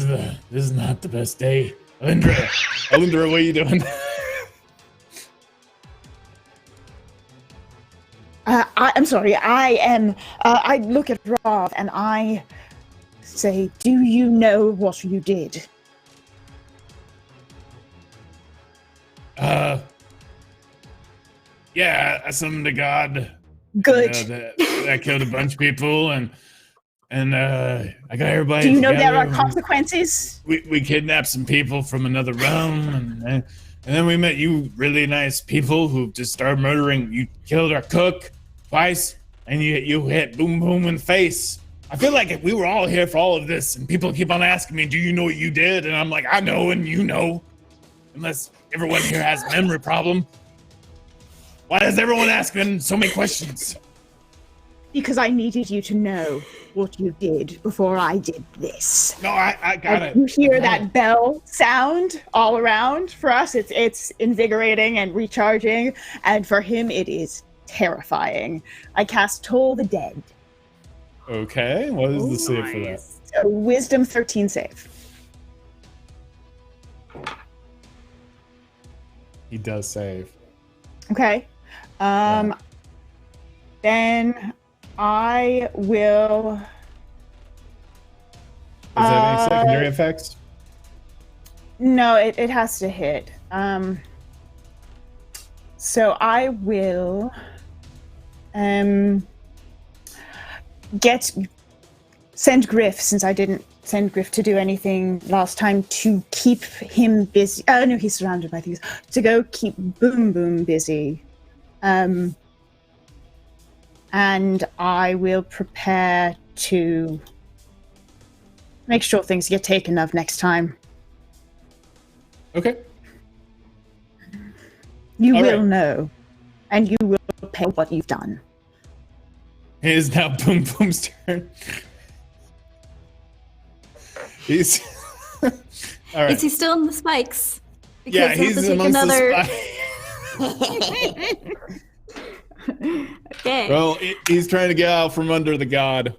is not the best day. Alindra, what are you doing? I'm sorry. I look at Rav and I say, "Do you know what you did?" Yeah, I summoned a god. Good. That killed a bunch of people, and I got everybody. Do you know together, there are and consequences? we kidnapped some people from another realm, and then we met you really nice people who just started murdering. You killed our cook twice, and you hit Boom Boom in the face. I feel like we were all here for all of this, and people keep on asking me, "Do you know what you did?" And I'm like, "I know, and you know." Unless everyone here has a memory problem. Why is everyone asking so many questions? Because I needed you to know what you did before I did this. No, I got it. You hear that bell sound all around. For us, it's invigorating and recharging, and for him, it is terrifying. I cast Toll the Dead. Okay, what is the save for that? A Wisdom 13 save. He does save. Okay. Then I will. Does that have any secondary effects? No, it has to hit. So I will send Griff, since I didn't send Griff to do anything last time, to keep him busy. Oh no, he's surrounded by things. To go keep Boom Boom busy. And I will prepare to make sure things get taken of next time. Okay. You All will right. know, and you will pay what you've done. It is now Boom Boom's turn. He's all right. Is he still in the spikes? Because Yeah, he'll have he's to take amongst another. the Okay. Well, he's trying to get out from under the god.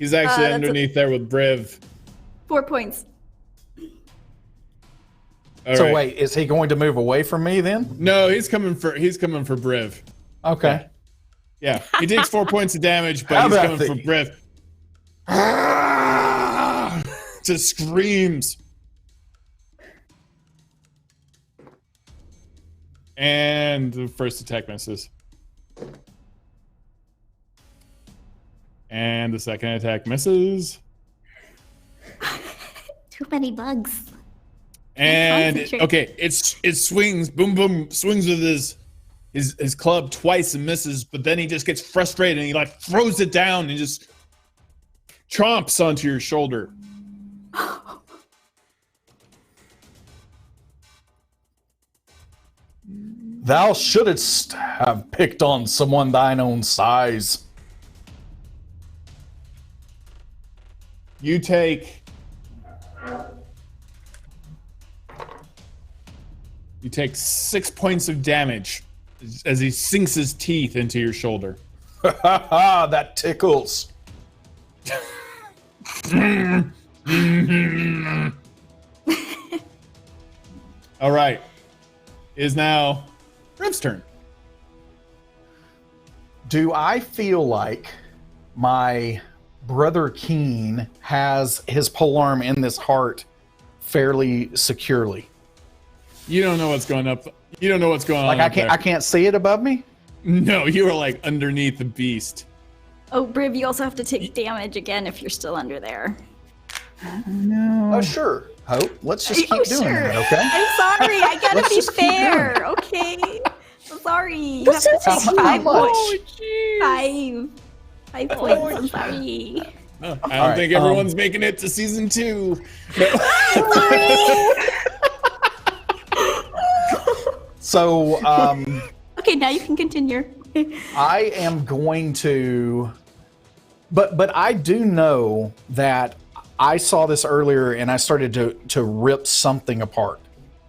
He's actually That's underneath there with Briv. 4 points. All So right. wait, is he going to move away from me then? No, he's coming for Briv. Okay. Yeah, he takes 4 points of damage, but How he's about coming for Briv. Just screams. And the first attack misses. And the second attack misses. Too many bugs. And concentrate. okay, it swings. Boom Boom swings with his club twice and misses, but then he just gets frustrated and he like throws it down and just chomps onto your shoulder. Thou shouldst have picked on someone thine own size. You take 6 points of damage as he sinks his teeth into your shoulder. Ha ha ha, that tickles. All right. It is now Riv's turn. Do I feel like my brother Keen has his polearm in this heart fairly securely? You don't know what's going up. You don't know what's going on. Like up I can't see it above me? No, you are like underneath the beast. Oh, Briv, you also have to take damage again if you're still under there. Oh, sure. Hope. Let's just keep doing sure? it, okay? I'm sorry. I gotta Let's be just keep fair. Okay. I'm sorry. You have to take How 5 much? points. 5 points. I'm sorry. No, I don't right, think everyone's making it to season 2. So, Okay, now you can continue. I am going to, but I do know that I saw this earlier and I started to rip something apart,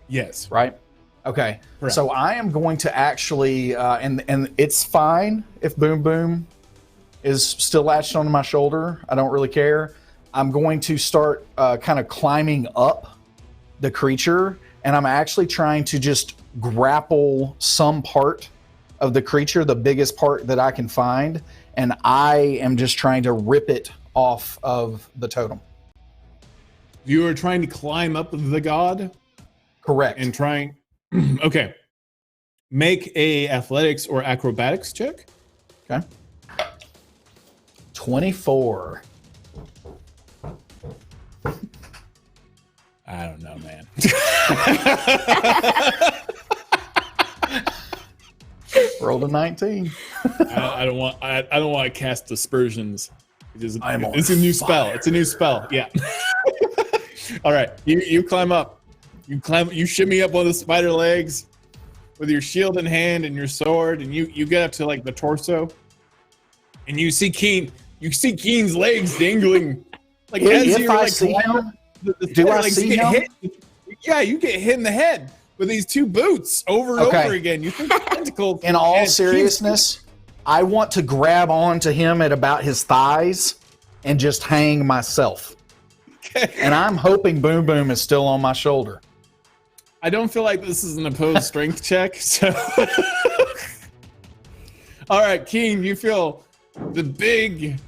Yes. right? Okay, Correct. so I am going to actually, and it's fine if Boom Boom is still latched onto my shoulder. I don't really care. I'm going to start kind of climbing up the creature, and I'm actually trying to just grapple some part of the creature, the biggest part that I can find, and I am just trying to rip it off of the totem. You are trying to climb up the god Correct. and trying. Okay. Make a athletics or acrobatics check. Okay. 24. I don't know, man. Rolled a 19. I don't want. I don't want to cast dispersions. It's I'm on a new fire. spell. It's a new spell. Yeah. All right. You climb up. You shimmy up on the spider legs, with your shield in hand and your sword, and you get up to like the torso, and you see Keen's legs dangling. Like as If you're I like see him, the do I legs, see you get him? hit. Yeah, you get hit in the head with these two boots over and Okay. over again. You think tentacles. in all seriousness, I want to grab onto him at about his thighs and just hang myself. Okay. And I'm hoping Boom Boom is still on my shoulder. I don't feel like this is an opposed strength check. So, all right, Keen, you feel the big,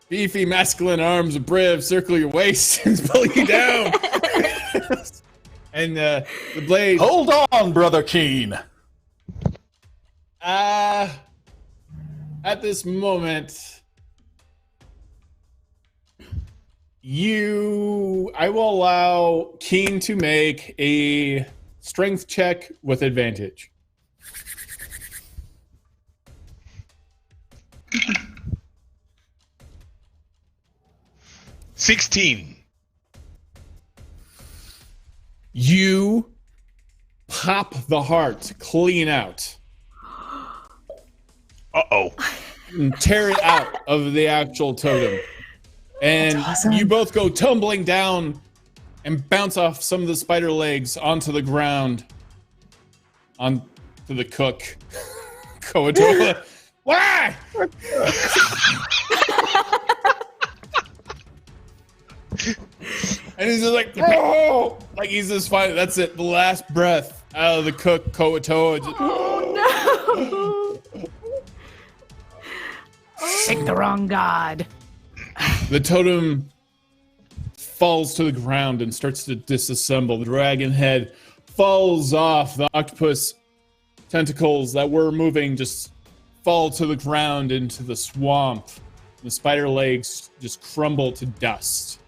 beefy, masculine arms of Briv circle your waist and pull you down. And the blade. Hold on, Brother Keen. At this moment, I will allow Keen to make a strength check with advantage. $16. You pop the heart clean out Uh-oh. and tear it out of the actual totem. And That's awesome. you both go tumbling down and bounce off some of the spider legs onto the ground. Onto the cook. Koatoa. Why? And he's just like, oh! Like he's just fine. That's it. The last breath out of the cook, Koatoa. Just, Oh no! Pick the wrong god. the totem falls to the ground and starts to disassemble. The dragon head falls off. The octopus tentacles that were moving just fall to the ground into the swamp. The spider legs just crumble to dust.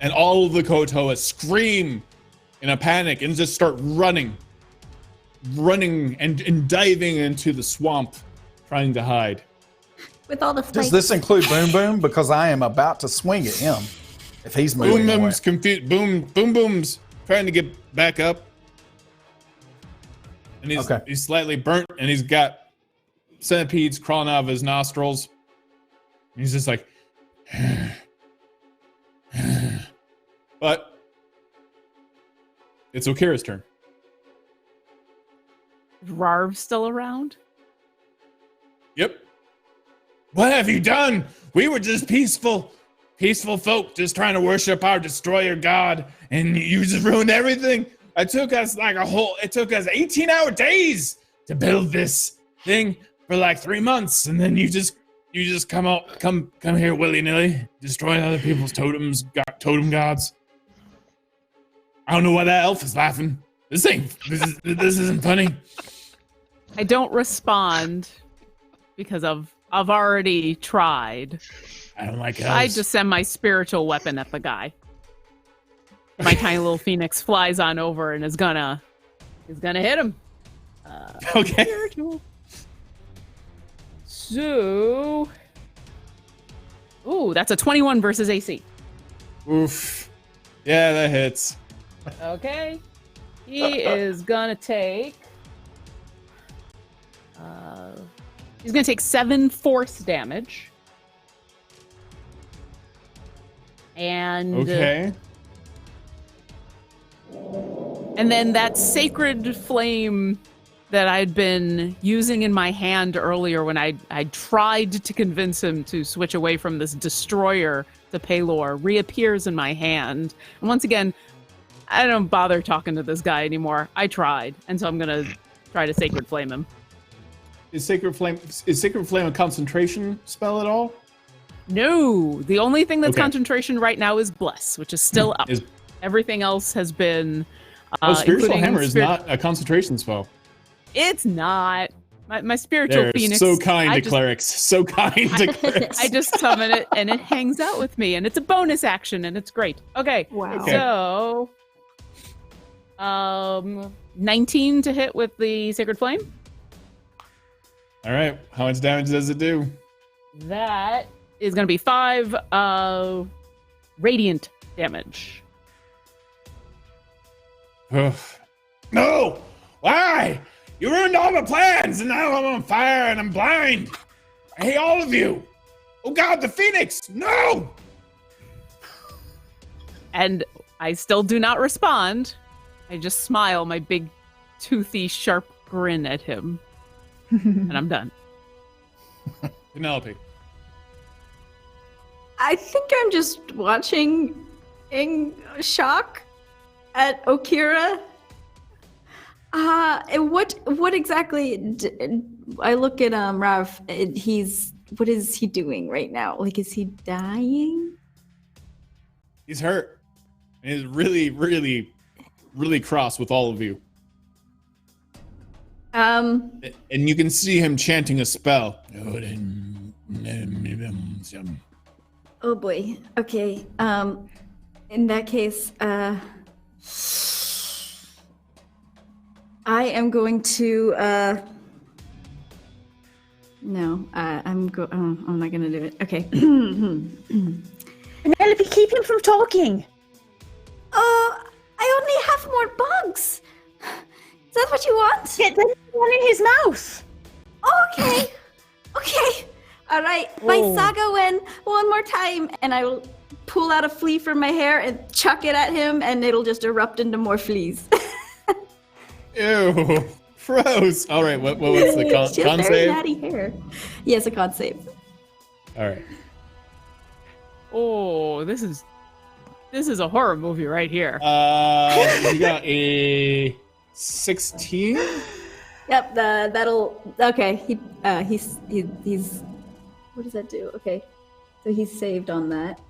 And all of the Koatoa scream in a panic and just start running and diving into the swamp, trying to hide. With all the Does flakes. this include Boom Boom? Because I am about to swing at him if he's Boom moving away. Boom's confused. Boom Boom's trying to get back up. And he's slightly burnt, and he's got centipedes crawling out of his nostrils. And he's just like, but it's Okira's turn. Is Rarv still around? Yep. What have you done? We were just peaceful folk just trying to worship our destroyer god, and you just ruined everything. It took us 18-hour days to build this thing for like 3 months, and then you just come here willy-nilly, destroying other people's totem gods. I don't know why that elf is laughing. This isn't funny. I don't respond because I've already tried. I don't like elves. I just send my spiritual weapon at the guy. My tiny little phoenix flies on over and is gonna hit him. Okay. Spiritual. So, ooh, that's a 21 versus AC. Oof. Yeah, that hits. Okay, he is gonna take. He's gonna take 7 force damage. And Okay. And then that sacred flame that I'd been using in my hand earlier when I tried to convince him to switch away from this destroyer to Paylor reappears in my hand. And once again, I don't bother talking to this guy anymore. I tried, and so I'm gonna try to sacred flame him. Is Sacred Flame a concentration spell at all? No, the only thing that's Okay. concentration right now is bless, which is still up. Everything else has been. Spiritual including Hammer is spirit- not a concentration spell. It's not. My spiritual They're phoenix. so kind I to just- clerics. So kind to clerics. I just summon it and it hangs out with me, and it's a bonus action, and it's great. Okay, Wow. Okay. so 19 to hit with the sacred flame. All right. How much damage does it do? That is going to be 5 radiant damage. Ugh. No! Why? You ruined all my plans, and now I'm on fire and I'm blind. I hate all of you. Oh God, the Phoenix! No! And I still do not respond. I just smile my big, toothy, sharp grin at him. And I'm done. Penelope. I think I'm just watching in shock at Okira. What exactly? I look at Rav. What is he doing right now? Like, is he dying? He's hurt. And he's really, really, really cross with all of you. And you can see him chanting a spell. Oh boy. Okay. In that case, I am going to. No, I'm not gonna do it. Okay. Penelope, keep him from talking. I only have more bugs. Is that what you want? Get the one in his mouth. Okay. Okay. All right. My saga win one more time, and I will pull out a flea from my hair and chuck it at him, and it'll just erupt into more fleas. Ew. Gross. All right, what's the con She has very save? natty hair. Yes, a con save. All right. Oh, this is a horror movie right here. You got a 16? Yep. That'll. Okay. He's. What does that do? Okay. So he's saved on that.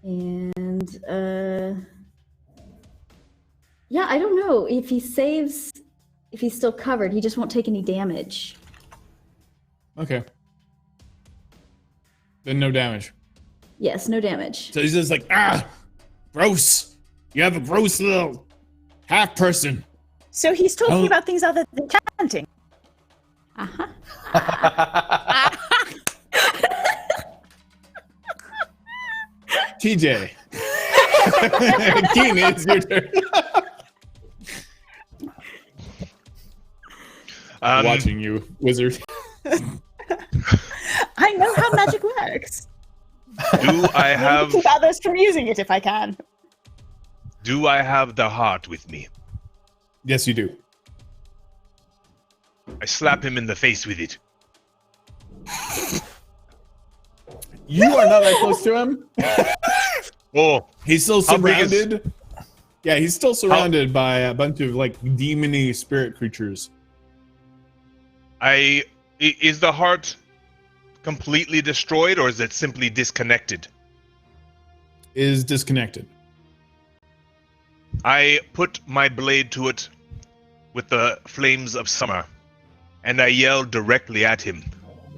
And yeah, I don't know if he saves. If he's still covered, he just won't take any damage. Okay. Then no damage. Yes, no damage. So he's just like, gross. You have a gross little half person. So he's talking about things other than chanting. Uh-huh. TJ. Keen, it's your turn. Watching you, wizard. I know how magic works. Do I have Keep others from using it if I can. the heart with me? Yes, you do. I slap him in the face with it. You are not that close to him. Oh, He's still How big is- surrounded. Yeah, he's still surrounded by a bunch of like demony spirit creatures. Is the heart completely destroyed, or is it simply disconnected? Is disconnected. I put my blade to it with the flames of summer, and I yelled directly at him.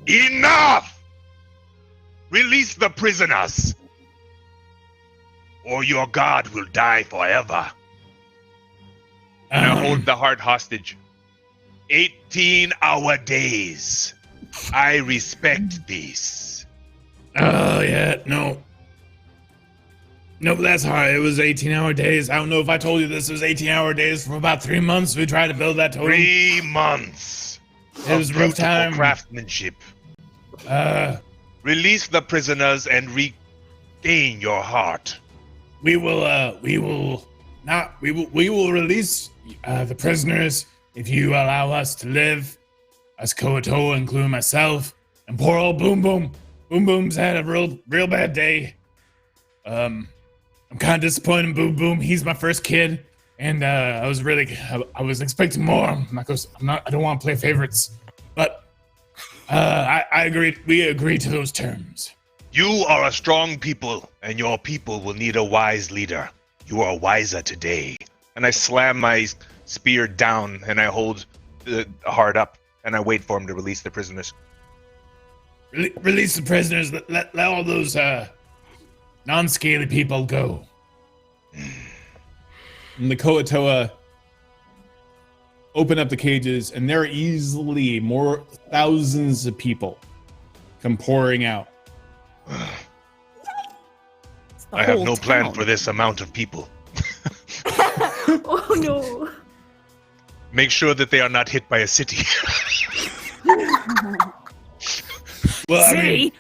Enough! Release the prisoners, or your god will die forever. And I hold the heart hostage. 18-hour days. I respect this. Oh, yeah, no. Nope, that's hard. It was 18-hour days. I don't know if I told you this was 18-hour days for about 3 months. We tried to build that totem. 3 months. It was of rough beautiful time. craftsmanship. Release the prisoners and regain your heart. We will release the prisoners if you allow us to live. Us Koatoa, including myself, and poor old Boom Boom. Boom Boom's had a real bad day. I'm kind of disappointed in Boom Boom. He's my first kid, and I was expecting more. I don't want to play favorites, but I agreed. We agreed to those terms. You are a strong people, and your people will need a wise leader. You are wiser today. And I slam my spear down, and I hold the heart up, and I wait for him to release the prisoners. Release the prisoners. Let all those non-scaly people go. And the Koatoa open up the cages, and there are easily more thousands of people come pouring out. I have no plan for this amount of people. Oh no. Make sure that they are not hit by a city. Well, I See? mean,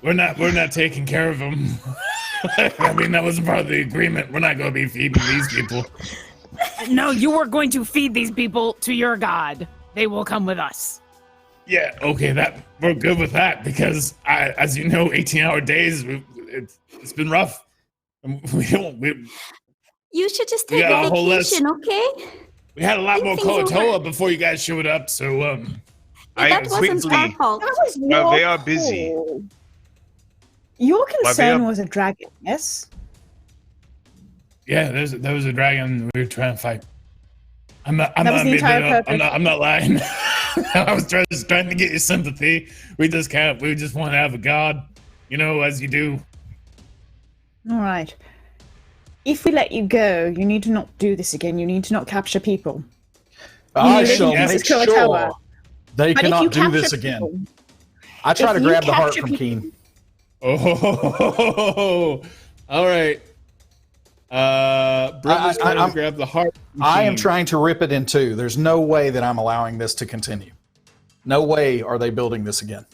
we're not taking care of them. I mean, that was part of the agreement. We're not going to be feeding these people. No, you are going to feed these people to your god. They will come with us. Yeah, okay, we're good with that because as you know, 18-hour days. It's been rough. You should just We take got a a whole list. vacation, okay? We had a lot Think more things Koatoa over. before you guys showed up, so That wasn't our quickly. fault. That was Well, your they are busy. call. Your they concern are- was a dragon, yes? yeah, there was a dragon we were trying to fight. I'm not That was the making entire it up. purpose. I'm not lying. I was just trying to get your sympathy. We just want to have a god, as you do. All right. If we let you go, you need to not do this again. You need to not capture people. I You shall live in make Koatoa. sure they But if you cannot do capture this again. people- I try if to you grab the heart capture from people- Keen. Oh, all right. Brother's trying to I'm- grab the heart. I am machine. trying to rip it in two. There's no way that I'm allowing this to continue. No way are they building this again.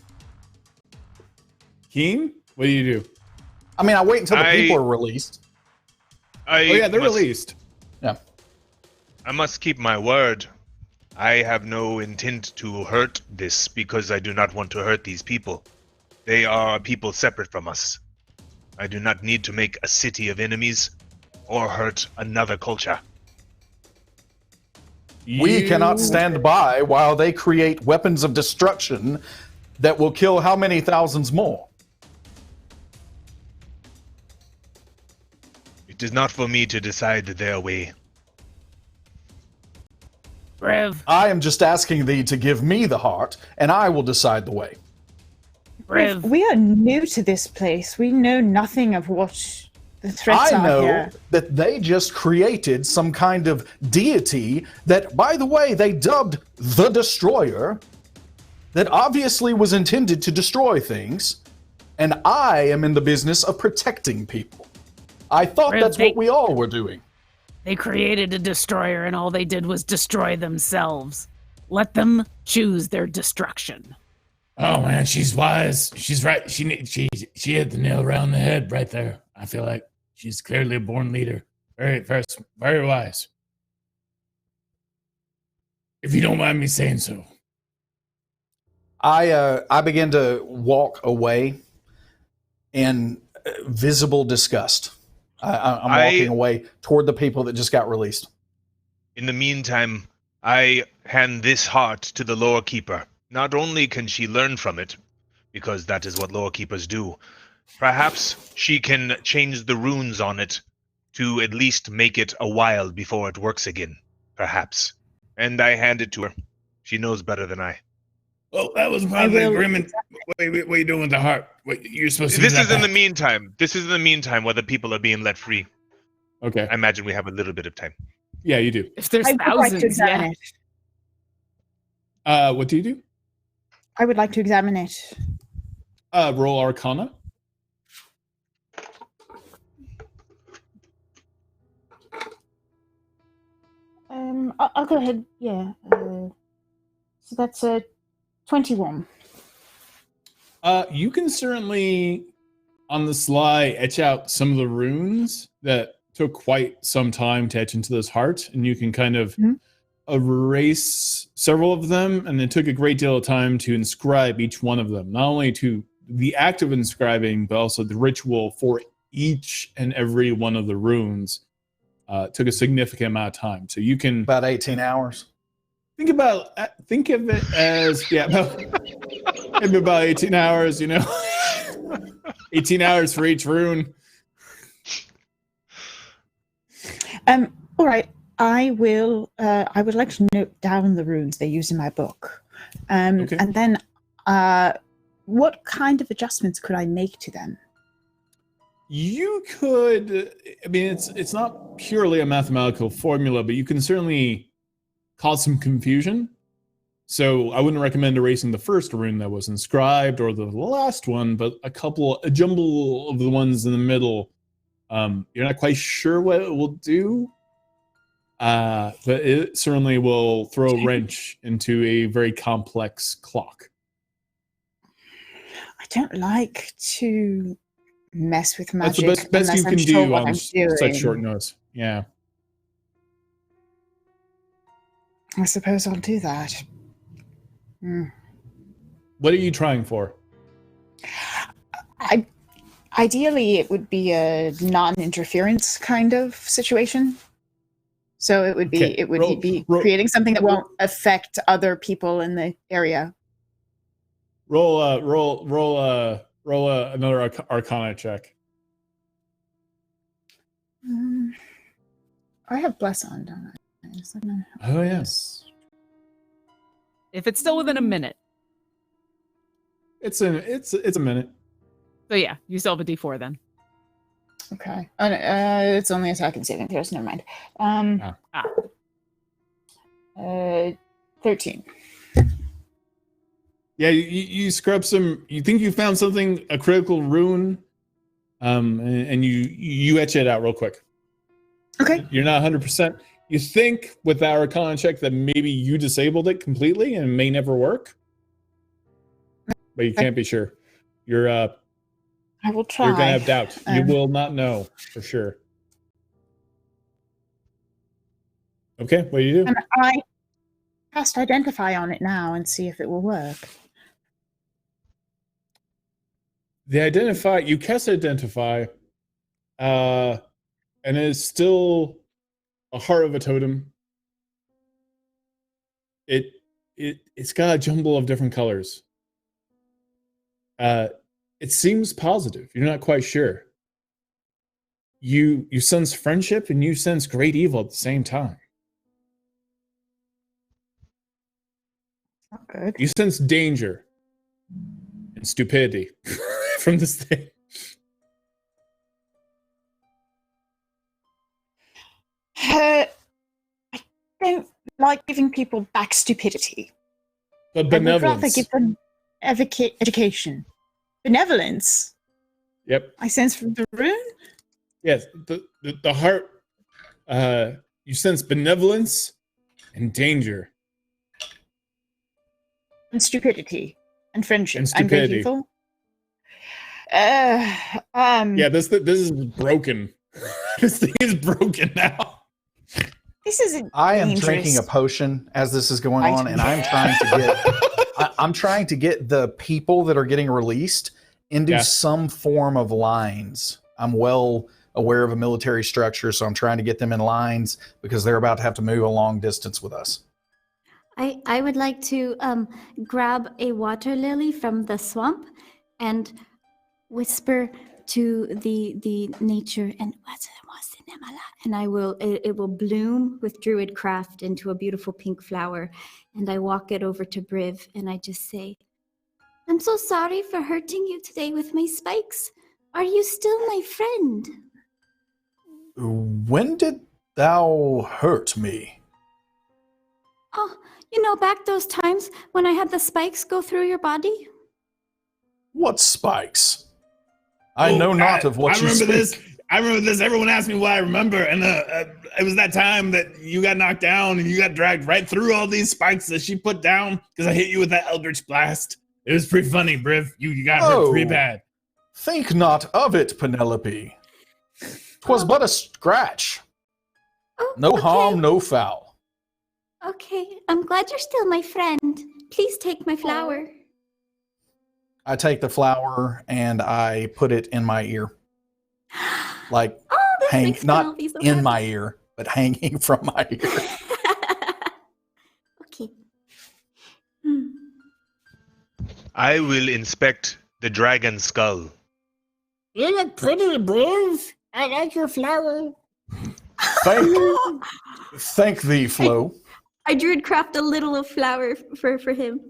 Keen, what do you do? I mean, I wait until the I- people are released. Oh yeah, they're released. Yeah. I must keep my word. I have no intent to hurt this because I do not want to hurt these people. They are people separate from us. I do not need to make a city of enemies or hurt another culture. We You- cannot stand by while they create weapons of destruction that will kill how many thousands more? It is not for me to decide their way. Briv, I am just asking thee to give me the heart, and I will decide the way. Briv. We are new to this place. We know nothing of what the threats I are know here. that they just created some kind of deity that, by the way, they dubbed the Destroyer, that obviously was intended to destroy things, and I am in the business of protecting people. I thought Rev, that's what we all were doing. They created a destroyer and all they did was destroy themselves. Let them choose their destruction. Oh man, she's wise. She's right. She hit the nail around the head right there. I feel like she's clearly a born leader. Very wise. If you don't mind me saying so. I begin to walk away in visible disgust. I'm walking away toward the people that just got released. In the meantime, I hand this heart to the lore keeper. Not only can she learn from it, because that is what lore keepers do, perhaps she can change the runes on it to at least make it a while before it works again. Perhaps. And I hand it to her. She knows better than I. Well, that was part of the agreement. What are you doing with the heart? You're supposed to. This give is that in the back. meantime. This is in the meantime where the people are being let free. Okay. I imagine we have a little bit of time. Yeah, you do. If there's I would like to thousands, examine yeah. it. What do you do? I would like to examine it. Roll Arcana. I'll go ahead. Yeah. So that's 21. You can certainly, on the sly, etch out some of the runes that took quite some time to etch into this heart, and you can kind of erase several of them, and it took a great deal of time to inscribe each one of them, not only to the act of inscribing, but also the ritual for each and every one of the runes. Took a significant amount of time, so you can About 18 hours. think of it as maybe about 18 hours. 18 hours for each rune. All right. I will. I would like to note down the runes they use in my book, Okay. and then what kind of adjustments could I make to them? You could. I mean, it's not purely a mathematical formula, but you can certainly cause some confusion. So I wouldn't recommend erasing the first rune that was inscribed or the last one, but a jumble of the ones in the middle. You're not quite sure what it will do. but it certainly will throw a wrench into a very complex clock. I don't like to mess with That's magic. the best you unless can I'm sure do what on I'm such doing. short notice. Yeah. I suppose I'll do that. What are you trying for? Ideally, it would be a non-interference kind of situation. So it would be Okay, he'd be creating something that won't affect other people in the area. Roll another Arcana check. I have bless on, don't I? Is that gonna help? Oh yeah, If it's still within a minute. it's a minute. So yeah, you still have a D4 then. Okay. Oh, no, it's only attack and saving throws. Never mind. 13. Yeah, you scrub some. You think you found something, a critical rune, and you etch it out real quick. Okay. You're not 100%. You think with that Arcana check that maybe you disabled it completely and it may never work, but you can't be sure. I will try. You're gonna have doubt. You will not know for sure. Okay, what do you do? And I cast Identify on it now and see if it will work. You cast Identify, and it's still a heart of a totem. It's got a jumble of different colors. It seems positive. You're not quite sure. You sense friendship and you sense great evil at the same time. Not good. You sense danger and stupidity from this thing. I don't like giving people back stupidity. But I would benevolence. rather give them education. Benevolence. Yep. I sense from the rune. Yes. The heart. You sense benevolence and danger. And stupidity. And friendship. And I'm great stupidity. evil. Yeah, this is broken. This thing is broken now. This isn't I am dangerous. drinking a potion as this is going on, and I'm trying to get I'm trying to get the people that are getting released into some form of lines. I'm well aware of a military structure, so I'm trying to get them in lines because they're about to have to move a long distance with us. I would like to grab a water lily from the swamp and whisper to the nature and it will bloom with druid craft into a beautiful pink flower, and I walk it over to Briv and I just say, I'm so sorry for hurting you today with my spikes. Are you still my friend? When did thou hurt me? Oh, back those times when I had the spikes go through your body? What spikes? I know not of what you speak. I remember this. Everyone asked me why I remember, and it was that time that you got knocked down and you got dragged right through all these spikes that she put down because I hit you with that Eldritch Blast. It was pretty funny, Briv. You got hurt pretty bad. Think not of it, Penelope. 'Twas but a scratch. Oh, No okay. harm, no foul. Okay, I'm glad you're still my friend. Please take my flower. I take the flower and I put it in my ear. Like, This makes not Penelope so in happy. my ear, but hanging from my ear. Okay. I will inspect the dragon skull. You look pretty, Briv. I like your flower. Thank thee, Flo. I druid craft a little of flower for him.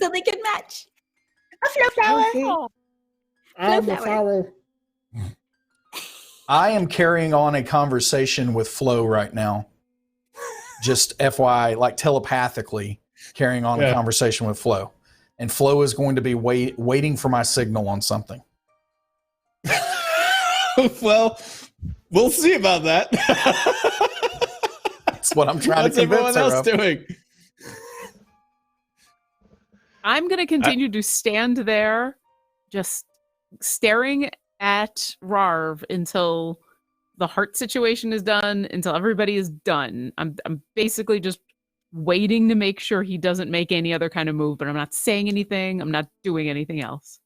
So they can match. A flower. Okay. I'm the flower. I am carrying on a conversation with Flo right now. Just FYI, like telepathically carrying on a conversation with Flo. And Flo is going to be waiting for my signal on something. Well, We'll see about that. That's what I'm trying What's to convince everyone her else of. doing? I'm going to continue to stand there, just staring at Rarv until the heart situation is done, until everybody is done. I'm basically just waiting to make sure he doesn't make any other kind of move, but I'm not saying anything. I'm not doing anything else.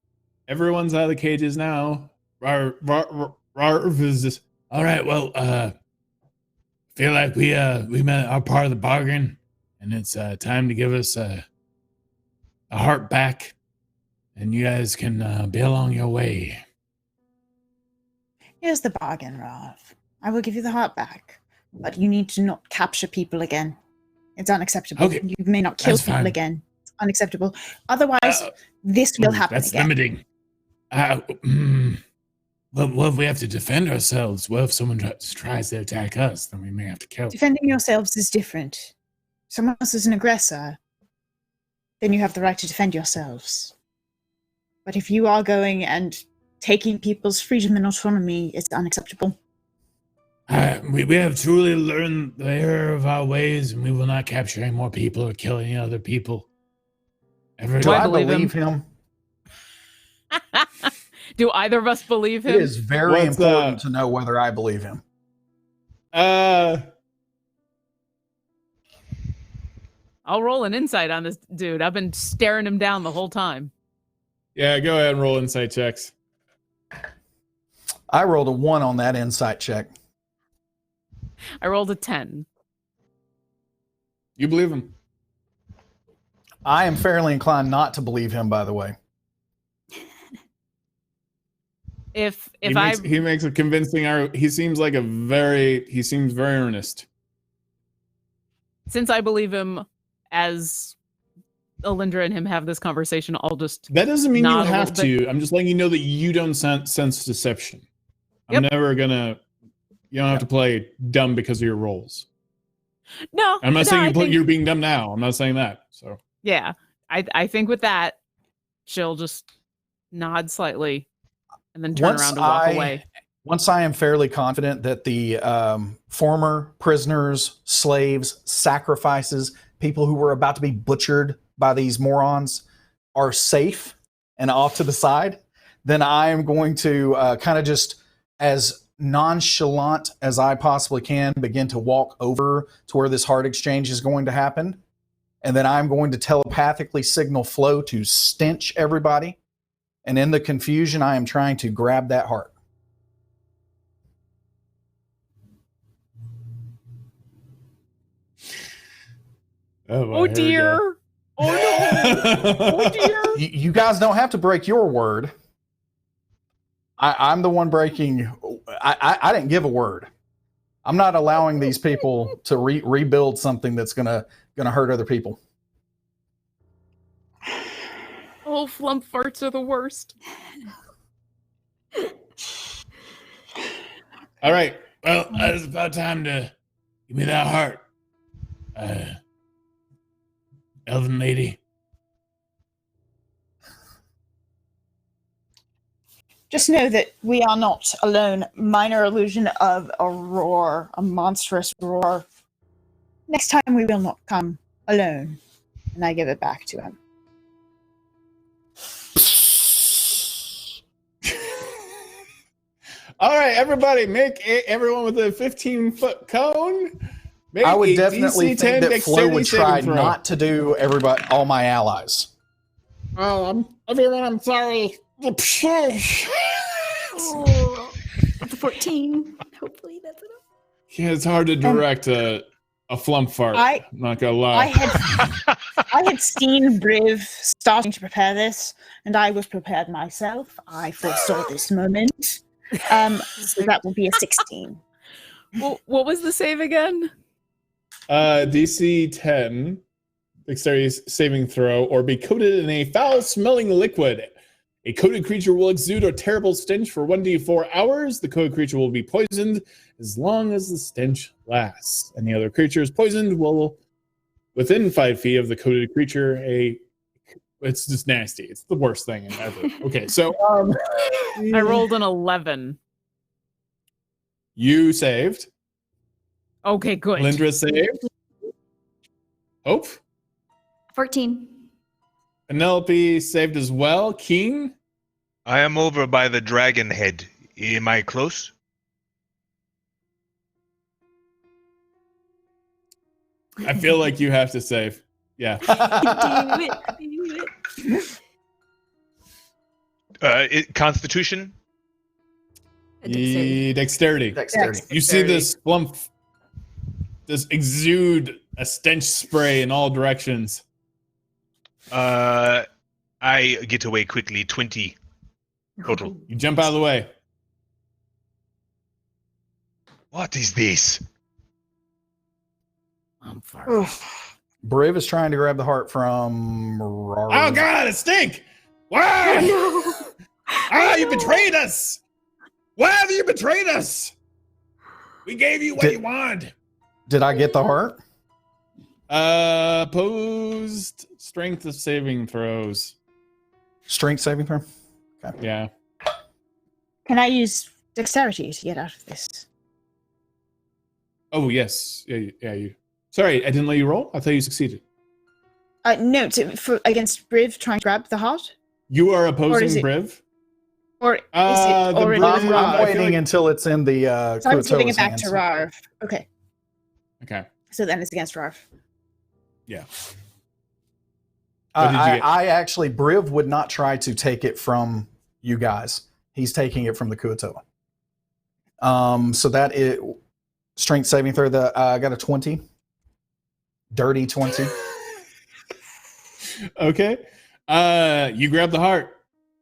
Everyone's out of the cages now. Rarv is just all right. Well, feel like we met our part of the bargain, and it's time to give us a heart back, and you guys can be along your way. Here's the bargain, Rav. I will give you the heart back, but you need to not capture people again. It's unacceptable. Okay, You may not kill that's people fine. again. It's unacceptable. Otherwise, this will happen That's again. limiting. Well, if we have to defend ourselves, well, if someone tries to attack us, then we may have to kill. Defending yourselves is different. Someone else is an aggressor, then you have the right to defend yourselves. But if you are going and taking people's freedom and autonomy, it's unacceptable. We have truly learned the error of our ways, and we will not capture any more people or kill any other people. Do I believe him? Do either of us believe him? It is very important to know whether I believe him. I'll roll an insight on this dude. I've been staring him down the whole time. Yeah, go ahead and roll insight checks. I rolled a 1 on that insight check. I rolled a 10. You believe him? I am fairly inclined not to believe him, by the way. If he makes a convincing he seems very earnest. Since I believe him, as Alindra and him have this conversation, I'll just That doesn't mean you nod a have little bit. to. I'm just letting you know that you don't sense deception. I'm never gonna. You don't have to play dumb because of your roles. No, I'm not saying I think- you're being dumb now. I'm not saying that. So Yeah, I think with that, she'll just nod slightly and then turn around and walk away. Once I am fairly confident that the former prisoners, slaves, sacrifices, people who were about to be butchered by these morons are safe and off to the side, then I am going to kind of just as nonchalant as I possibly can begin to walk over to where this heart exchange is going to happen. And then I'm going to telepathically signal Flo to stench everybody. And in the confusion, I am trying to grab that heart. Oh dear. Oh no. Oh dear. You guys don't have to break your word. I'm the one breaking. I didn't give a word. I'm not allowing these people to rebuild something that's gonna hurt other people. Oh, flump farts are the worst. all right. Well, it's about time to give me that heart, elven lady. Just know that we are not alone. Minor illusion of a roar, a monstrous roar. Next time we will not come alone. And I give it back to him. All right, everybody, everyone with a 15-foot cone. Make I would a definitely DC think 10 that Flo would dexterity saving try throw. not to do all my allies. Oh, everyone, I'm sorry. Oh, it's a 14. Hopefully that's enough. Yeah, it's hard to direct a flump fart. I'm not gonna lie. I had seen Briv starting to prepare this, and I was prepared myself. I foresaw this moment. So that will be a 16. Well, what was the save again? DC 10 dexterity saving throw, or be coated in a foul-smelling liquid. A coated creature will exude a terrible stench for 1d4 hours. The coated creature will be poisoned as long as the stench lasts. Any other creature is poisoned will, within 5 feet of the coated creature, it's just nasty. It's the worst thing ever. Okay, so I rolled an 11. You saved. Okay, good. Lindra saved. Hope. 14. Penelope saved as well. King. I am over by the dragon head. Am I close? I feel like you have to save. Yeah. Do it. Constitution? Dexterity. Dexterity. You see this lump, this exude a stench spray in all directions. I get away quickly. 20 total. You jump out of the way. What is this? I'm sorry. Briv is trying to grab the heart from Rar. Oh God, it stink! Why? Ah, you betrayed us! Why have you betrayed us? We gave you what you wanted. Did I get the heart? Opposed strength of saving throws. Strength saving throw? Yeah. Can I use dexterity to get out of this? Oh yes. Yeah. You. Sorry, I didn't let you roll. I thought you succeeded. No, for against Briv trying to grab the heart? You are Or is opposing it- Briv. Or is The it already Briv- with I'm Rar? I feel waiting like- until it's in the So I'm giving it Kuatoa's back hands. to Rarv. Okay, Okay. so then it's against Rarv. Yeah. What did you get? I actually, Briv would not try to take it from you guys. He's taking it from the Kuatoa. So that is strength saving throw. I got a 20. Dirty 20. Okay. You grab the heart.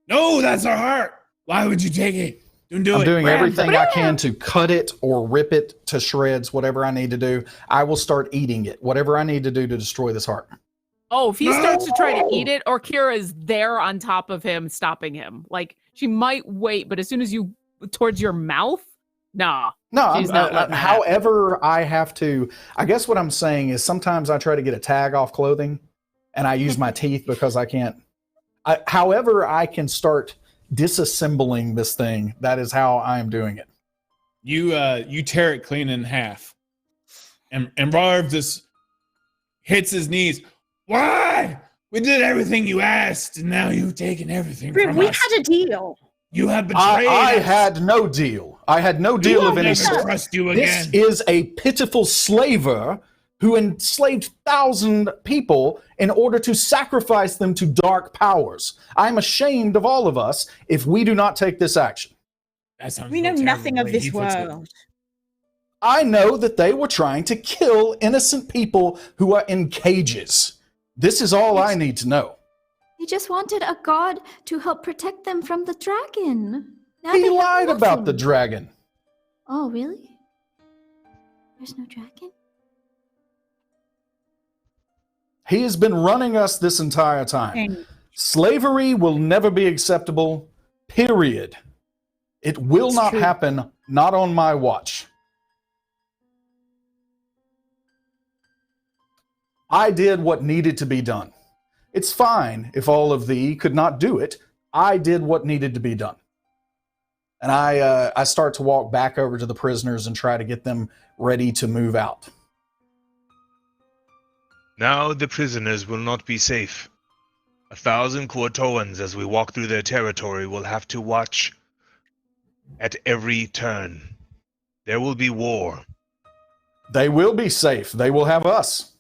No, that's our heart. Why would you take it? Don't do I'm it. doing Grab everything it. I can to cut it or rip it to shreds, whatever I need to do. I will start eating it, whatever I need to do to destroy this heart. Oh, if he starts to try to No! eat it, or Kira's there on top of him, stopping him. Like, she might wait, but as soon as you towards your mouth, nah. No, She's not letting that however I have to, I guess what I'm saying is sometimes I try to get a tag off clothing and I use my teeth because I can't. However I can start disassembling this thing, that is how I'm doing it. You tear it clean in half. And Rarv just hits his knees. Why? We did everything you asked, and now you've taken everything Briv, from we us. had a deal. You have betrayed I us. had no deal. I had no deal We'll of any never sort. trust you This again. is a pitiful slaver who enslaved 1,000 people in order to sacrifice them to dark powers. I'm ashamed of all of us if we do not take this action. That sounds We know terrible nothing the of way this he puts it. world. I know that they were trying to kill innocent people who are in cages. This is all I need to know. They just wanted a god to help protect them from the dragon. Now He they have lied about the nothing. dragon. Oh, really? There's no dragon? He has been running us this entire time. And Slavery will never be acceptable, period. It will It's not true. happen, not on my watch. I did what needed to be done. It's fine if all of thee could not do it. I did what needed to be done. And I start to walk back over to the prisoners and try to get them ready to move out. Now the prisoners will not be safe. 1,000 Kuatoans, as we walk through their territory, will have to watch at every turn. There will be war. They will be safe. They will have us.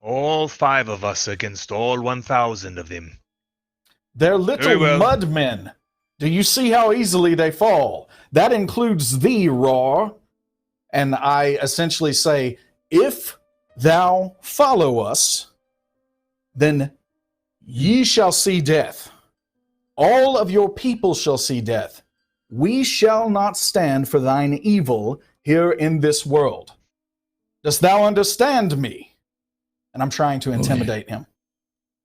All 5 of us against all 1,000 of them. They're Very little well. mud men. Do you see how easily they fall? That includes thee, Raw. And I essentially say, if thou follow us, then ye shall see death. All of your people shall see death. We shall not stand for thine evil here in this world. Dost thou understand me? And I'm trying to intimidate him.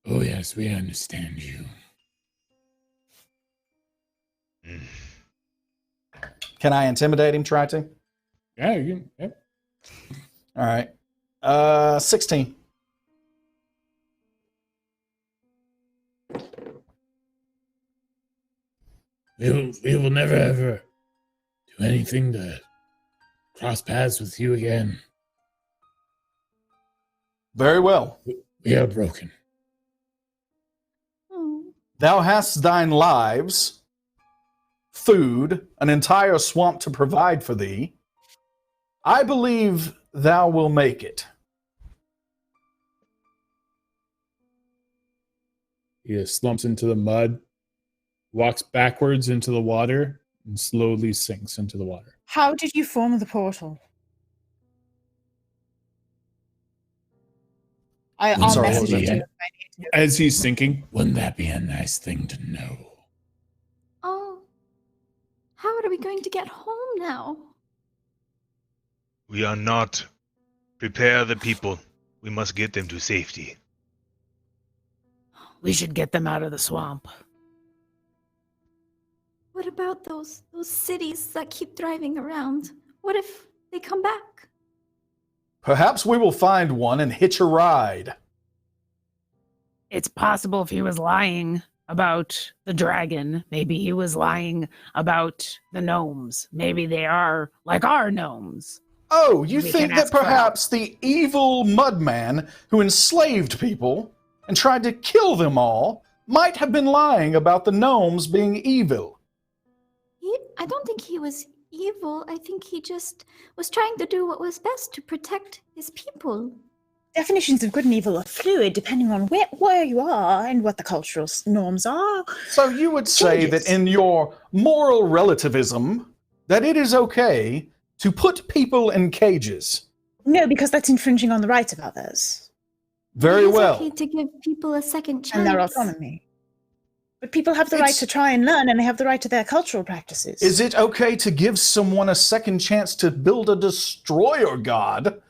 Oh yes, we understand you. Mm. Can I intimidate him? Try to? Yeah, you can. Yeah. All right. 16. We will never ever Do anything to cross paths with you again. Very well. We are broken. Oh, Thou hast thine lives, food, an entire swamp to provide for thee. I believe thou will make it. He just slumps into the mud, walks backwards into the water, and slowly sinks into the water. How did you form the portal? I'll sorry, message what was you that? if I need to. As he's sinking, wouldn't that be a nice thing to know? oh. How are we going to get home now? We are not. Prepare the people. We must get them to safety. We should get them out of the swamp. What about those cities that keep driving around? What if they come back? Perhaps we will find one and hitch a ride. It's possible if he was lying about the dragon, maybe he was lying about the gnomes. Maybe they are like our gnomes. Oh, you We think can that ask for help. perhaps the evil mudman who enslaved people and tried to kill them all might have been lying about the gnomes being evil? I don't think he was evil. I think he just was trying to do what was best to protect his people. Definitions of good and evil are fluid depending on where you are and what the cultural norms are. So you would say Changes. that in your moral relativism, that it is okay to put people in cages. No, because that's infringing on the rights of others Very It is well. okay to give people a second chance. and their autonomy. But people have the right It's- to try and learn, and they have the right to their cultural practices. Is it okay to give someone a second chance to build a destroyer god?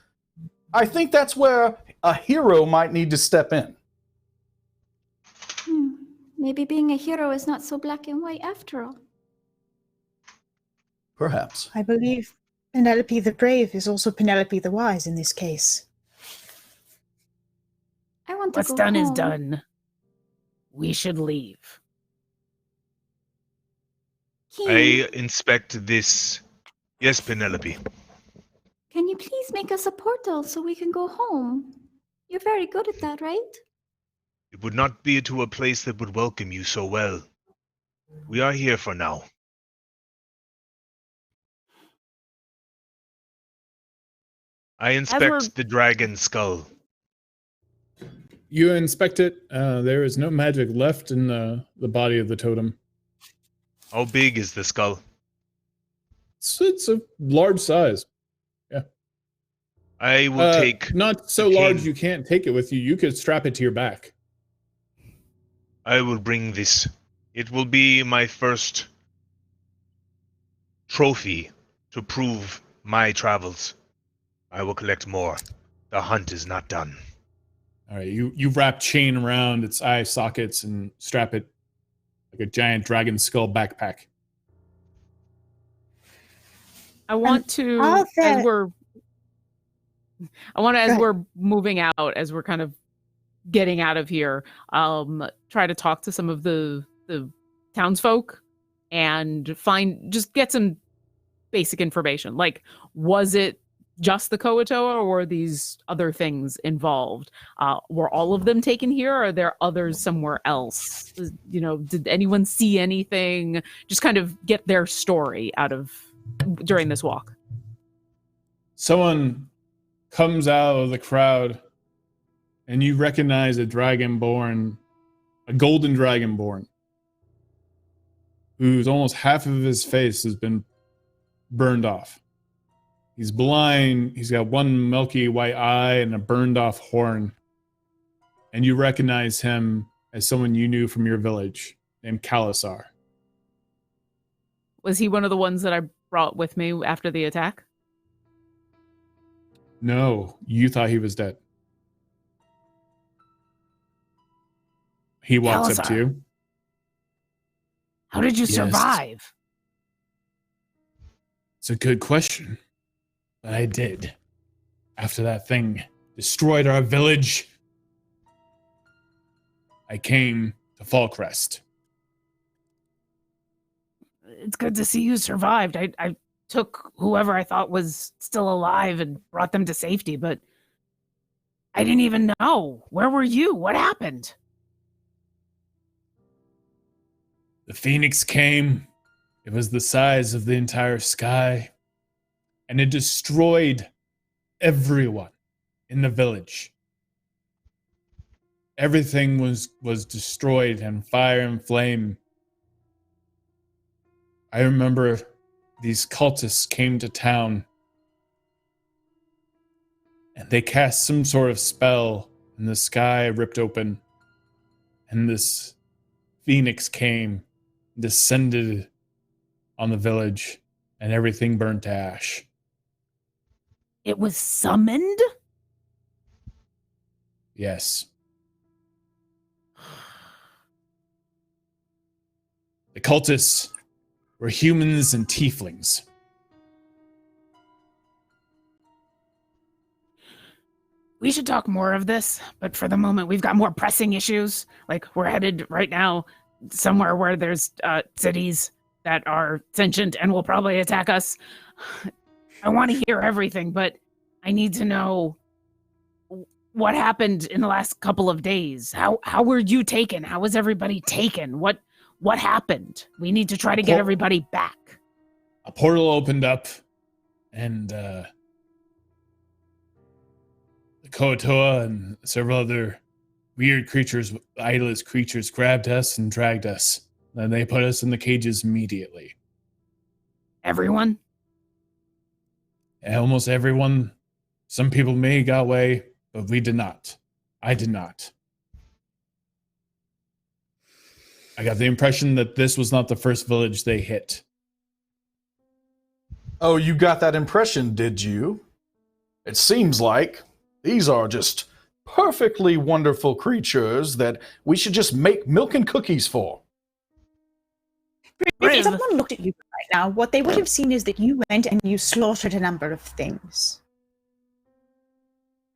I think that's where a hero might need to step in. Maybe being a hero is not so black and white after all. Perhaps. I believe Penelope the Brave is also Penelope the Wise in this case. I want to What's go done is home. done. We should leave. I inspect this. Yes, Penelope. Can you please make us a portal so we can go home? You're very good at that, right? It would not be to a place that would welcome you so well. We are here for now. I we're- inspect the dragon skull. You inspect it. There is no magic left in the body of the totem. How big is the skull? It's a large size. I will take. Not so the large king. you can't take it with you. You could strap it to your back. I will bring this. It will be my first trophy to prove my travels. I will collect more. The hunt is not done. All right, you wrap chain around its eye sockets and strap it like a giant dragon skull backpack. I want to, are as there- we're, I want to, as Right. we're moving out, as we're kind of getting out of here, try to talk to some of the townsfolk and just get some basic information. Like, was it just the Koatoa, or were these other things involved? Were all of them taken here, or are there others somewhere else? You know, did anyone see anything? Just kind of get their story out of during this walk. Someone comes out of the crowd, and you recognize a dragonborn, a golden dragonborn, whose almost half of his face has been burned off. He's blind. He's got one milky white eye and a burned off horn. And you recognize him as someone you knew from your village named Kalasar. Was he one of the ones that I brought with me after the attack? No, you thought he was dead. He walks up to Kalasar. you. How did you Yes. survive? It's a good question. But I did. After that thing destroyed our village, I came to Fallcrest. It's good to see you survived. I took whoever I thought was still alive and brought them to safety, but I didn't even know. Where were you? What happened? The phoenix came. It was the size of the entire sky, and it destroyed everyone in the village. Everything was destroyed and fire and flame. I remember these cultists came to town and they cast some sort of spell, and the sky ripped open, and this phoenix came, descended on the village, and everything burned to ash. It was summoned? Yes. The cultists were humans and tieflings. We should talk more of this, but for the moment, we've got more pressing issues. Like, we're headed right now somewhere where there's cities that are sentient and will probably attack us. I want to hear everything, but I need to know what happened in the last couple of days. How were you taken? How was everybody taken? What happened? We need to try to get everybody back. A portal opened up, and the Koatoa and several other weird creatures, eyeless creatures, grabbed us and dragged us. And they put us in the cages immediately. Everyone? And almost everyone. Some people may got away, but we did not. I did not. I got the impression that this was not the first village they hit. Oh, you got that impression, did you? It seems like these are just perfectly wonderful creatures that we should just make milk and cookies for. If someone looked at you right now, what they would have seen is that you went and you slaughtered a number of things.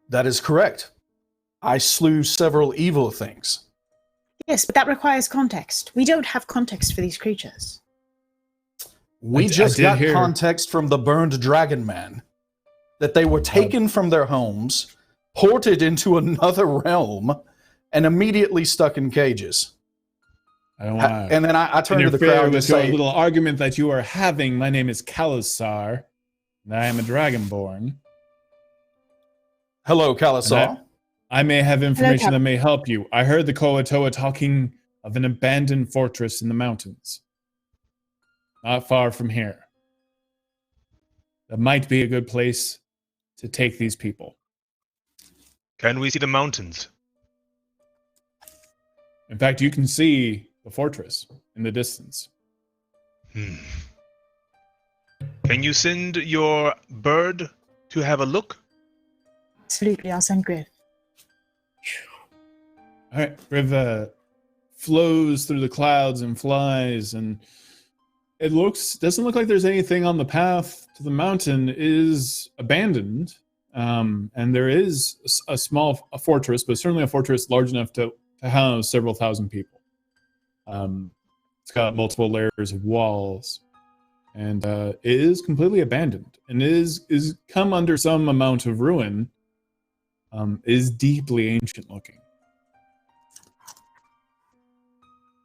That is correct. I slew several evil things. Yes, but that requires context. We don't have context for these creatures. We I just did got hear- context from the burned dragon man that they were taken from their homes, ported into another realm, and immediately stuck in cages. I don't want to And then I turned to the interfere crowd and with your say, little argument that you are having. My name is Kalasar, and I am a dragonborn. "Hello, Kalasar." I may have information Hello, that may help you. I heard the Koatoa talking of an abandoned fortress in the mountains, not far from here. That might be a good place to take these people. Can we see the mountains? In fact, you can see the fortress in the distance. Can you send your bird to have a look? Absolutely, I'll send Griff. All right, Riv flows through the clouds and flies, and it doesn't look like there's anything on the path to the mountain. It is abandoned, and there is a small fortress, but certainly a fortress large enough to house several thousand people. It's got multiple layers of walls, and it is completely abandoned, and is come under some amount of ruin. Is deeply ancient looking.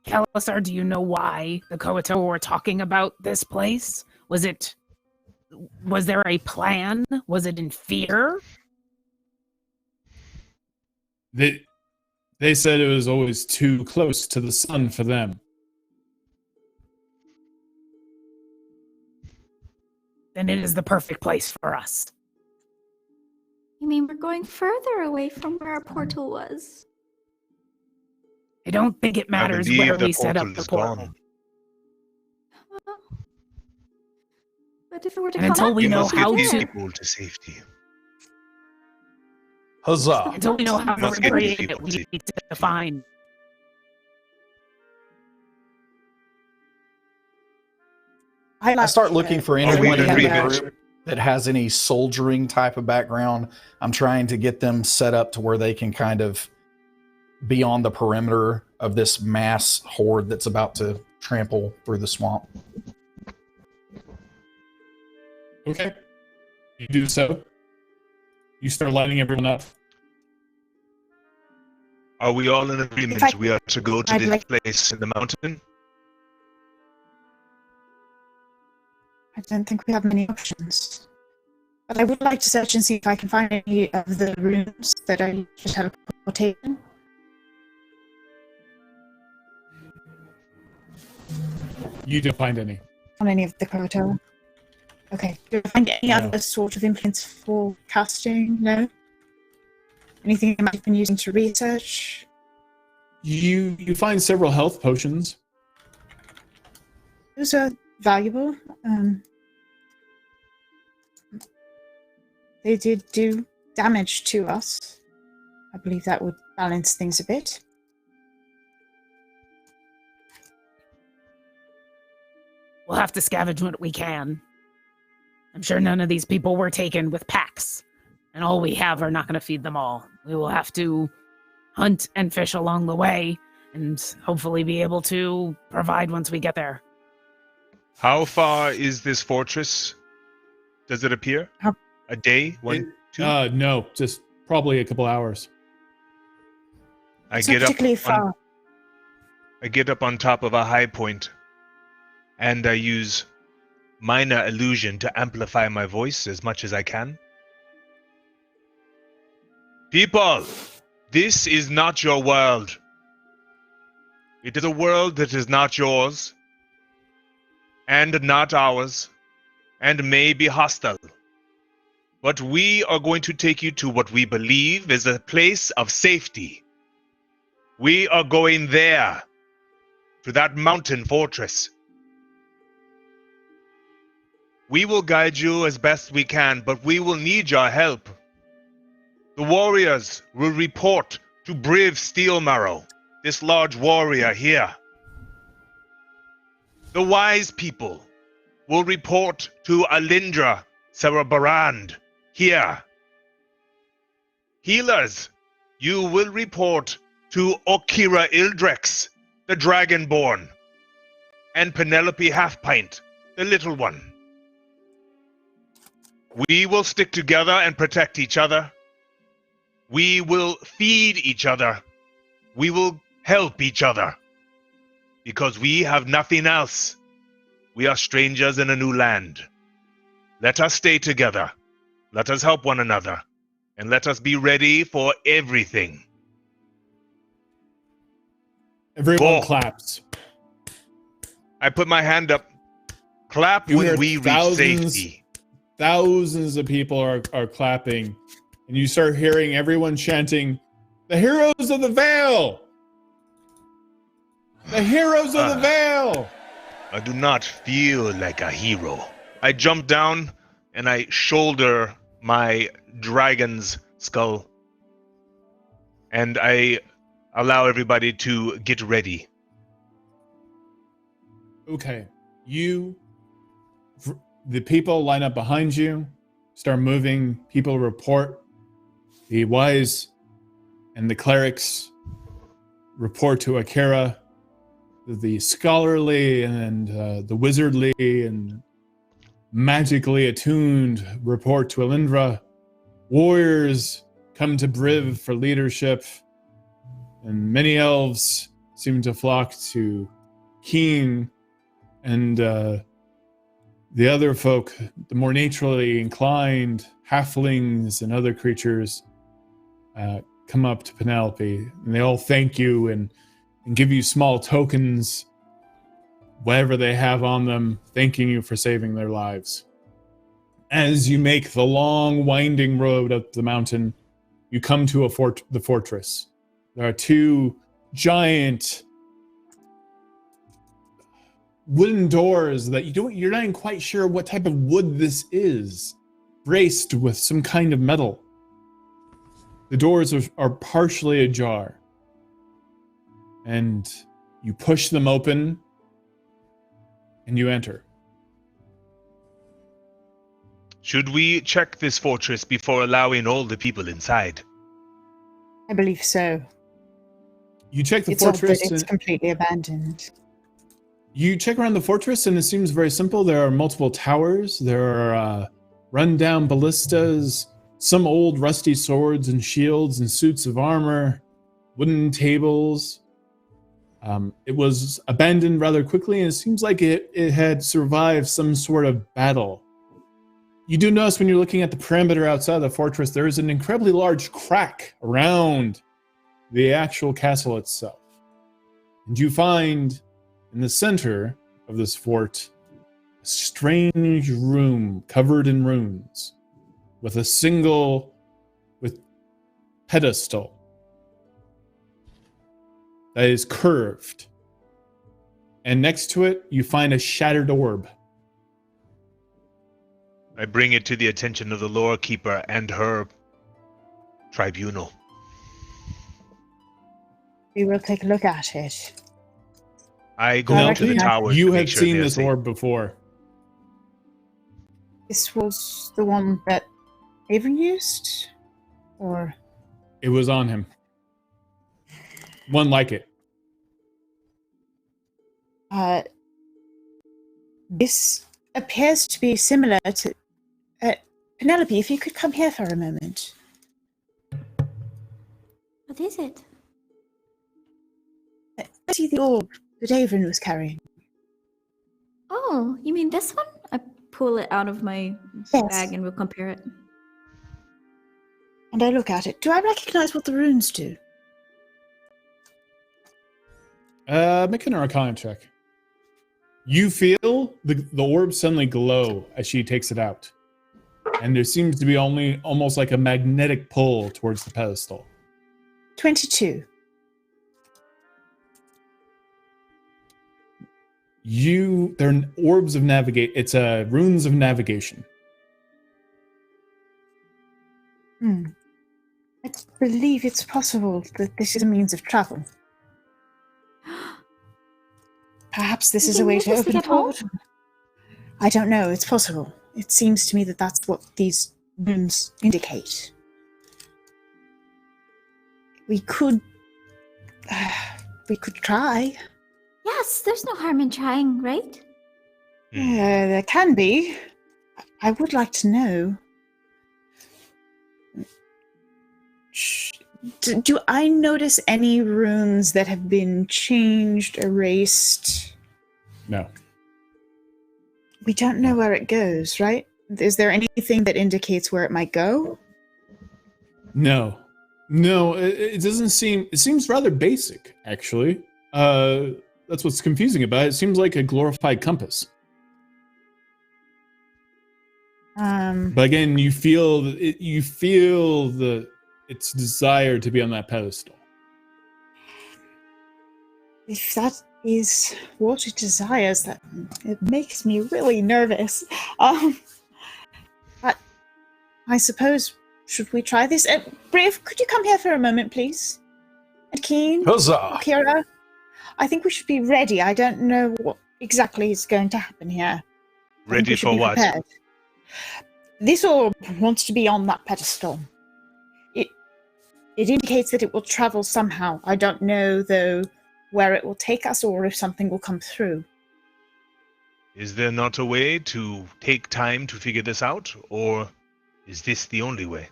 Kalasar, do you know why the Koatoa were talking about this place? Was there a plan? Was it in fear? They said it was always too close to the sun for them. Then it is the perfect place for us. You mean we're going further away from where our portal was? I don't think it matters believe where the we set up portal the is portal. gone. But if it were to And come until up, we We know must how get these to, people to safety. Huzzah. until we know how to Must get these recreate it, people we to need to find. I start looking for anyone we in the agreement? group that has any soldiering type of background. I'm trying to get them set up to where they can kind of be on the perimeter of this mass horde that's about to trample through the swamp. Okay. You do so. You start lining everyone up. Are we all in agreement If I- we are to go to I'd this like- place in the mountain? I don't think we have many options. But I would like to search and see if I can find any of the runes that I just had teleportation. You don't find any. On any of the Krakatoa. Okay. Do I find any No. other sort of influence for casting? No? Anything I might have been using to research? You find several health potions. Those are valuable. They did do damage to us. I believe that would balance things a bit. We'll have to scavenge what we can. I'm sure none of these people were taken with packs, and all we have are not going to feed them all. We will have to hunt and fish along the way, and hopefully be able to provide once we get there. How far is this fortress? Does it appear? How- A day? One, two? No, just probably a couple hours. I It's not get up particularly on, far. I get up on top of a high point, and I use minor illusion to amplify my voice as much as I can. People, this is not your world. It is a world that is not yours, and not ours, and may be hostile. But we are going to take you to what we believe is a place of safety. We are going there, to that mountain fortress. We will guide you as best we can, but we will need your help. The warriors will report to Briv Steelmarrow, this large warrior here. The wise people will report to Alindra Sarabarand here. Healers, you will report to Okira Ildrex, the Dragonborn, and Penelope Halfpint, the little one. We will stick together and protect each other. We will feed each other. We will help each other. Because we have nothing else. We are strangers in a new land. Let us stay together. Let us help one another. And let us be ready for everything. Everyone Whoa. claps. I put my hand up. Clap You when hear we reach thousands- safety. Thousands of people are clapping, and you start hearing everyone chanting, "The heroes of the Vale! The heroes of the Vale!" I do not feel like a hero. I jump down and I shoulder my dragon's skull. And I allow everybody to get ready. Okay, the people line up behind you, start moving. People report. The wise and the clerics report to Akira. The scholarly and the wizardly and magically attuned report to Alindra. Warriors come to Briv for leadership, and many elves seem to flock to Keen, and the other folk, the more naturally inclined halflings and other creatures, come up to Penelope, and they all thank you and give you small tokens, whatever they have on them, thanking you for saving their lives. As you make the long, winding road up the mountain, you come to the fortress. There are two giant wooden doors that you're not even quite sure what type of wood this is, braced with some kind of metal. The doors are partially ajar, and you push them open and you enter. Should we check this fortress before allowing all the people inside? I believe so. You check the It's odd that fortress it's and completely abandoned. You check around the fortress, and it seems very simple. There are multiple towers. There are run-down ballistas, some old rusty swords and shields and suits of armor, wooden tables. It was abandoned rather quickly, and it seems like it had survived some sort of battle. You do notice when you're looking at the perimeter outside the fortress, there is an incredibly large crack around the actual castle itself. And you find in the center of this fort a strange room covered in runes with a single pedestal that is curved. And next to it, you find a shattered orb. I bring it to the attention of the lore keeper and her tribunal. We will take a look at it. I go up to the towers. You to make have sure seen they're this safe. orb before. This was the one that Avon used? Or... It was on him. One like it. This appears to be similar to... Penelope, if you could come here for a moment. What is it? See the orb that Avon was carrying. Oh, you mean this one? I pull it out of my Yes. bag and we'll compare it. And I look at it. Do I recognize what the runes do? Make an Arcana check. You feel the orb suddenly glow as she takes it out. And there seems to be almost like a magnetic pull towards the pedestal. 22. They're orbs of navigate. It's runes of navigation. I believe it's possible that this is a means of travel. Perhaps this is a way to use this to open a get home? portal. I don't know. It's possible. It seems to me that that's what these runes indicate. We could try. Yes, there's no harm in trying, right? There can be. I would like to know. Do I notice any runes that have been changed, erased? No. We don't know where it goes, right? Is there anything that indicates where it might go? No. It doesn't seem. It seems rather basic, actually. That's what's confusing about it. It seems like a glorified compass. But again, you feel its desire to be on that pedestal. If that is what it desires, that it makes me really nervous. But I suppose, should we try this? Brave, could you come here for a moment, please? And Keen, Huzzah! Kira, I think we should be ready. I don't know what exactly is going to happen here. I think Ready we should for be what? prepared. This orb wants to be on that pedestal. It indicates that it will travel somehow. I don't know, though, where it will take us or if something will come through. Is there not a way to take time to figure this out, or is this the only way?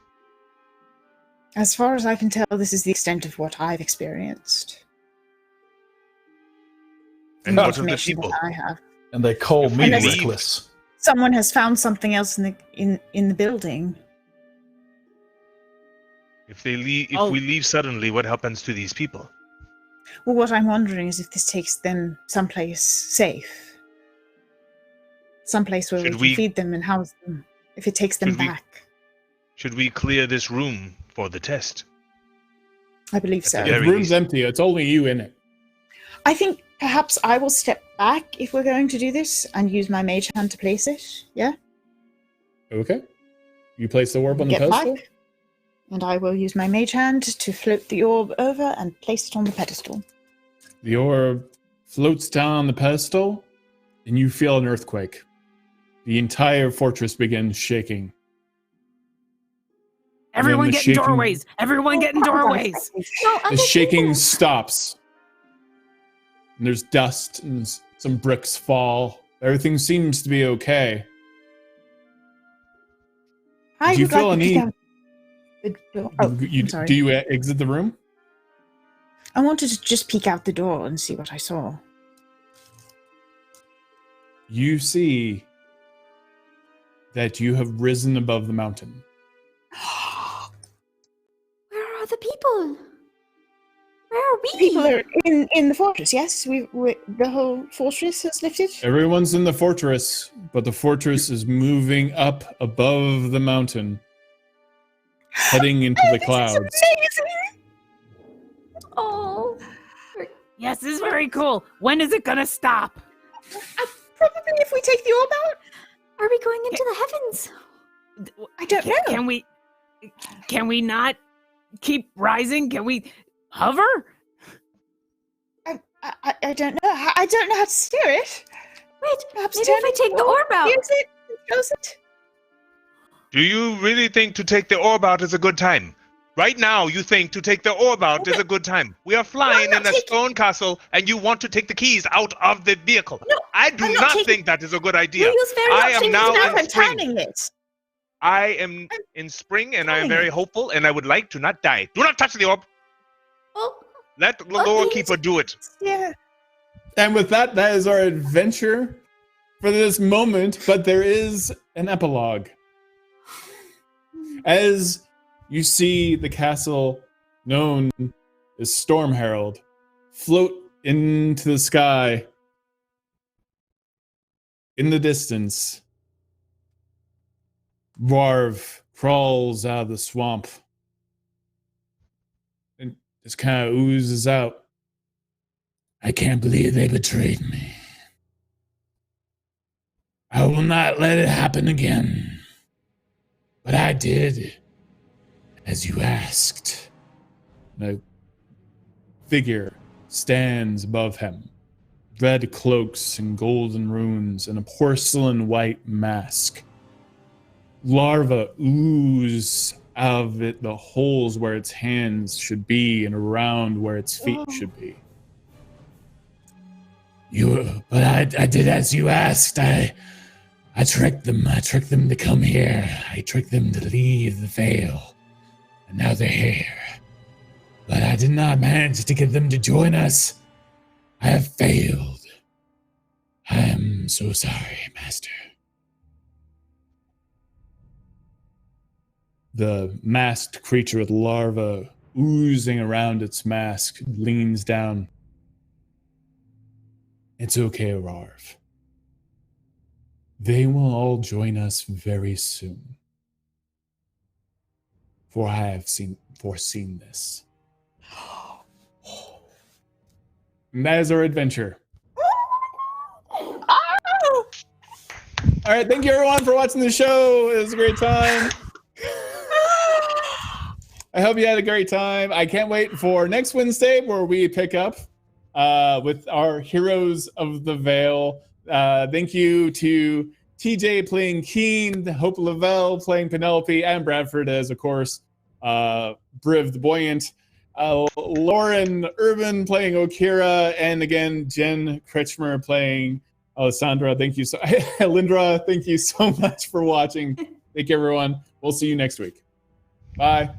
As far as I can tell, this is the extent of what I've experienced. And The what of the information people? that I have. And they call me Unless- Nicholas. Someone has found something else in the building. If we leave suddenly, what happens to these people? Well, what I'm wondering is if this takes them someplace safe. Someplace where Should we we- can feed them and house them. If it takes them Should we- back. Should we clear this room for the test? I believe That's so. a The very room's easy. empty. It's only you in it. I think perhaps I will step back if we're going to do this and use my mage hand to place it. Yeah? Okay. You place the orb on the Get pedestal. back. And I will use my mage hand to float the orb over and place it on the pedestal. The orb floats down on the pedestal, and you feel an earthquake. The entire fortress begins shaking. And then Everyone the get in shaking- doorways. Everyone get in doorways. No, The shaking stops. And there's dust and Some bricks fall. Everything seems to be okay. I Do you would feel like to any- peek out the door. Oh, I'm sorry. Do you exit the room? I wanted to just peek out the door and see what I saw. You see that you have risen above the mountain. Where are the people? Where are we? People are in the fortress, yes? The whole fortress has lifted? Everyone's in the fortress, but the fortress is moving up above the mountain, heading into the clouds. Amazing! Oh, Yes, this is very cool. When is it gonna stop? Probably if we take the orb out? are we going into the heavens? I don't know. Can we not keep rising? Can we hover? I don't know. I don't know how to steer it. Wait, Perhaps maybe if I take the orb out. Use it, close it. Do you really think to take the orb out is a good time? Right now, you think to take the orb out is a good time. We are flying not in a taking- stone castle, and you want to take the keys out of the vehicle. No, I do I'm not not taking- think that is a good idea. You use very I much am things now now. in I'm spring. turning it. I am in spring, and I am turning very it. hopeful, and I would like to not die. Do not touch the orb. Oh, Let the Oh, Lord please. Keeper do it. Yeah. And with that, that is our adventure for this moment, but there is an epilogue. As you see the castle known as Storm Herald float into the sky, in the distance, Varv crawls out of the swamp and just kind of oozes out. I can't believe they betrayed me. I will not let it happen again. But I did, as you asked. And a figure stands above him. Red cloaks and golden runes and a porcelain white mask. Larvae ooze out of it, the holes where its hands should be and around where its feet should be. But I did as you asked. I tricked them. I tricked them to come here. I tricked them to leave the Vale. And now they're here. But I did not manage to get them to join us. I have failed. I am so sorry, Master. The masked creature with larvae oozing around its mask leans down. It's okay, Rarv. They will all join us very soon. For I have foreseen this. And that is our adventure. All right, thank you everyone for watching the show. It was a great time. I hope you had a great time. I can't wait for next Wednesday where we pick up with our Heroes of the Vale. Thank you to TJ playing Keen, Hope Lavelle playing Penelope, and Bradford as, of course, Briv the Buoyant. Lauren Urban playing Okira, and again, Jen Kretschmer playing Alessandra. Thank you Lindra, thank you so much for watching. Thank you, everyone. We'll see you next week. Bye.